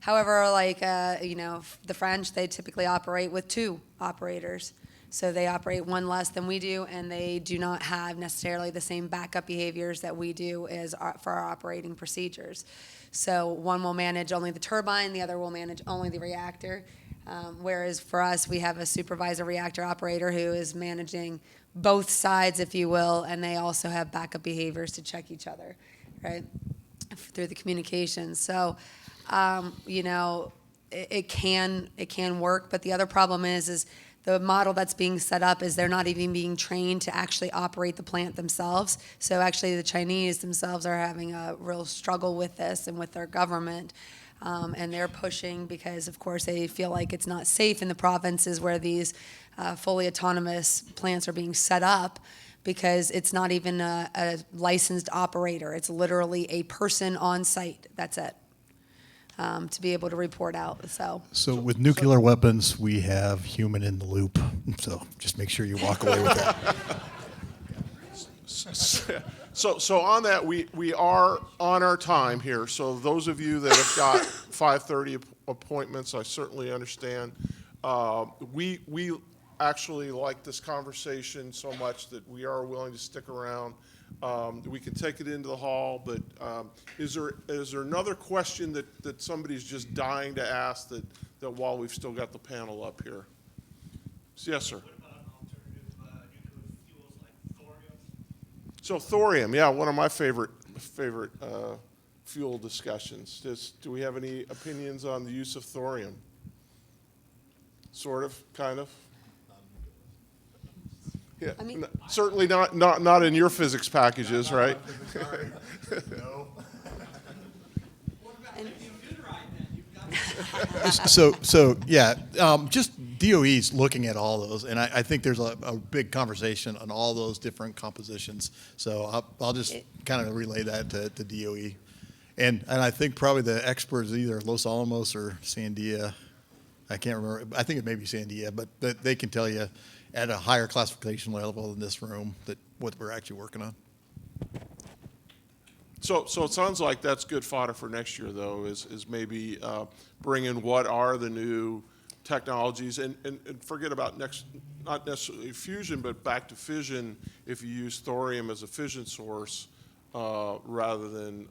However, the French, they typically operate with 2 operators. So they operate one less than we do, and they do not have necessarily the same backup behaviors that we do for our operating procedures. So one will manage only the turbine, the other will manage only the reactor. Whereas for us, we have a supervisor reactor operator who is managing both sides, if you will, and they also have backup behaviors to check each other, right, through the communication. So, it can work, but the other problem is the model that's being set up is they're not even being trained to actually operate the plant themselves. So actually the Chinese themselves are having a real struggle with this and with their government. And they're pushing because, of course, they feel like it's not safe in the provinces where these fully autonomous plants are being set up, because it's not even a licensed operator. It's literally a person on site. That's it. To be able to report out. So with nuclear weapons, we have human in the loop. So just make sure you walk away with that. So on that, we are on our time here. So those of you that have got 5:30 appointments, I certainly understand. We actually like this conversation so much that we are willing to stick around. We can take it into the hall, but is there another question that somebody's just dying to ask that while we've still got the panel up here? Yes, sir. What about alternative nuclear fuels like thorium? So thorium, yeah, one of my favorite fuel discussions. Do we have any opinions on the use of thorium? Sort of, kind of. Yeah, I mean- certainly not in your physics packages, right? No. What about lithium deuteride then? You've got So yeah, just DOE's looking at all those, and I think there's a big conversation on all those different compositions. So I'll just kind of relay that to DOE, and I think probably the experts either Los Alamos or Sandia. I can't remember. I think it may be Sandia, but they can tell you at a higher classification level in this room that what we're actually working on. So it sounds like that's good fodder for next year, though, is maybe bring in what are the new technologies, and forget about not necessarily fusion, but back to fission if you use thorium as a fission source rather than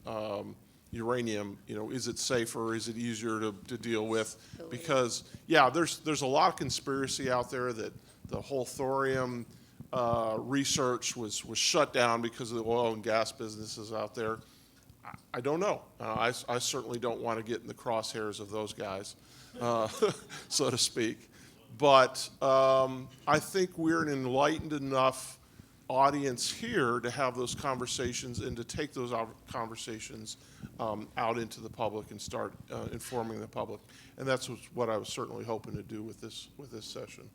uranium. Is it safer? Is it easier to deal with? Because, yeah, there's a lot of conspiracy out there that the whole thorium research was shut down because of the oil and gas businesses out there. I don't know. I certainly don't want to get in the crosshairs of those guys, so to speak. But I think we're an enlightened enough audience here to have those conversations and to take those conversations out into the public and start informing the public. And that's what I was certainly hoping to do with this session.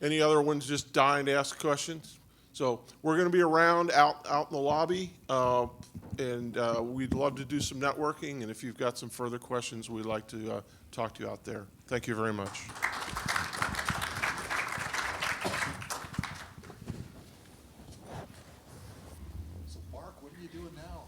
Any other ones just dying to ask questions? So we're going to be around out in the lobby, And we'd love to do some networking, and if you've got some further questions, we'd like to talk to you out there. Thank you very much. So Mark, what are you doing now?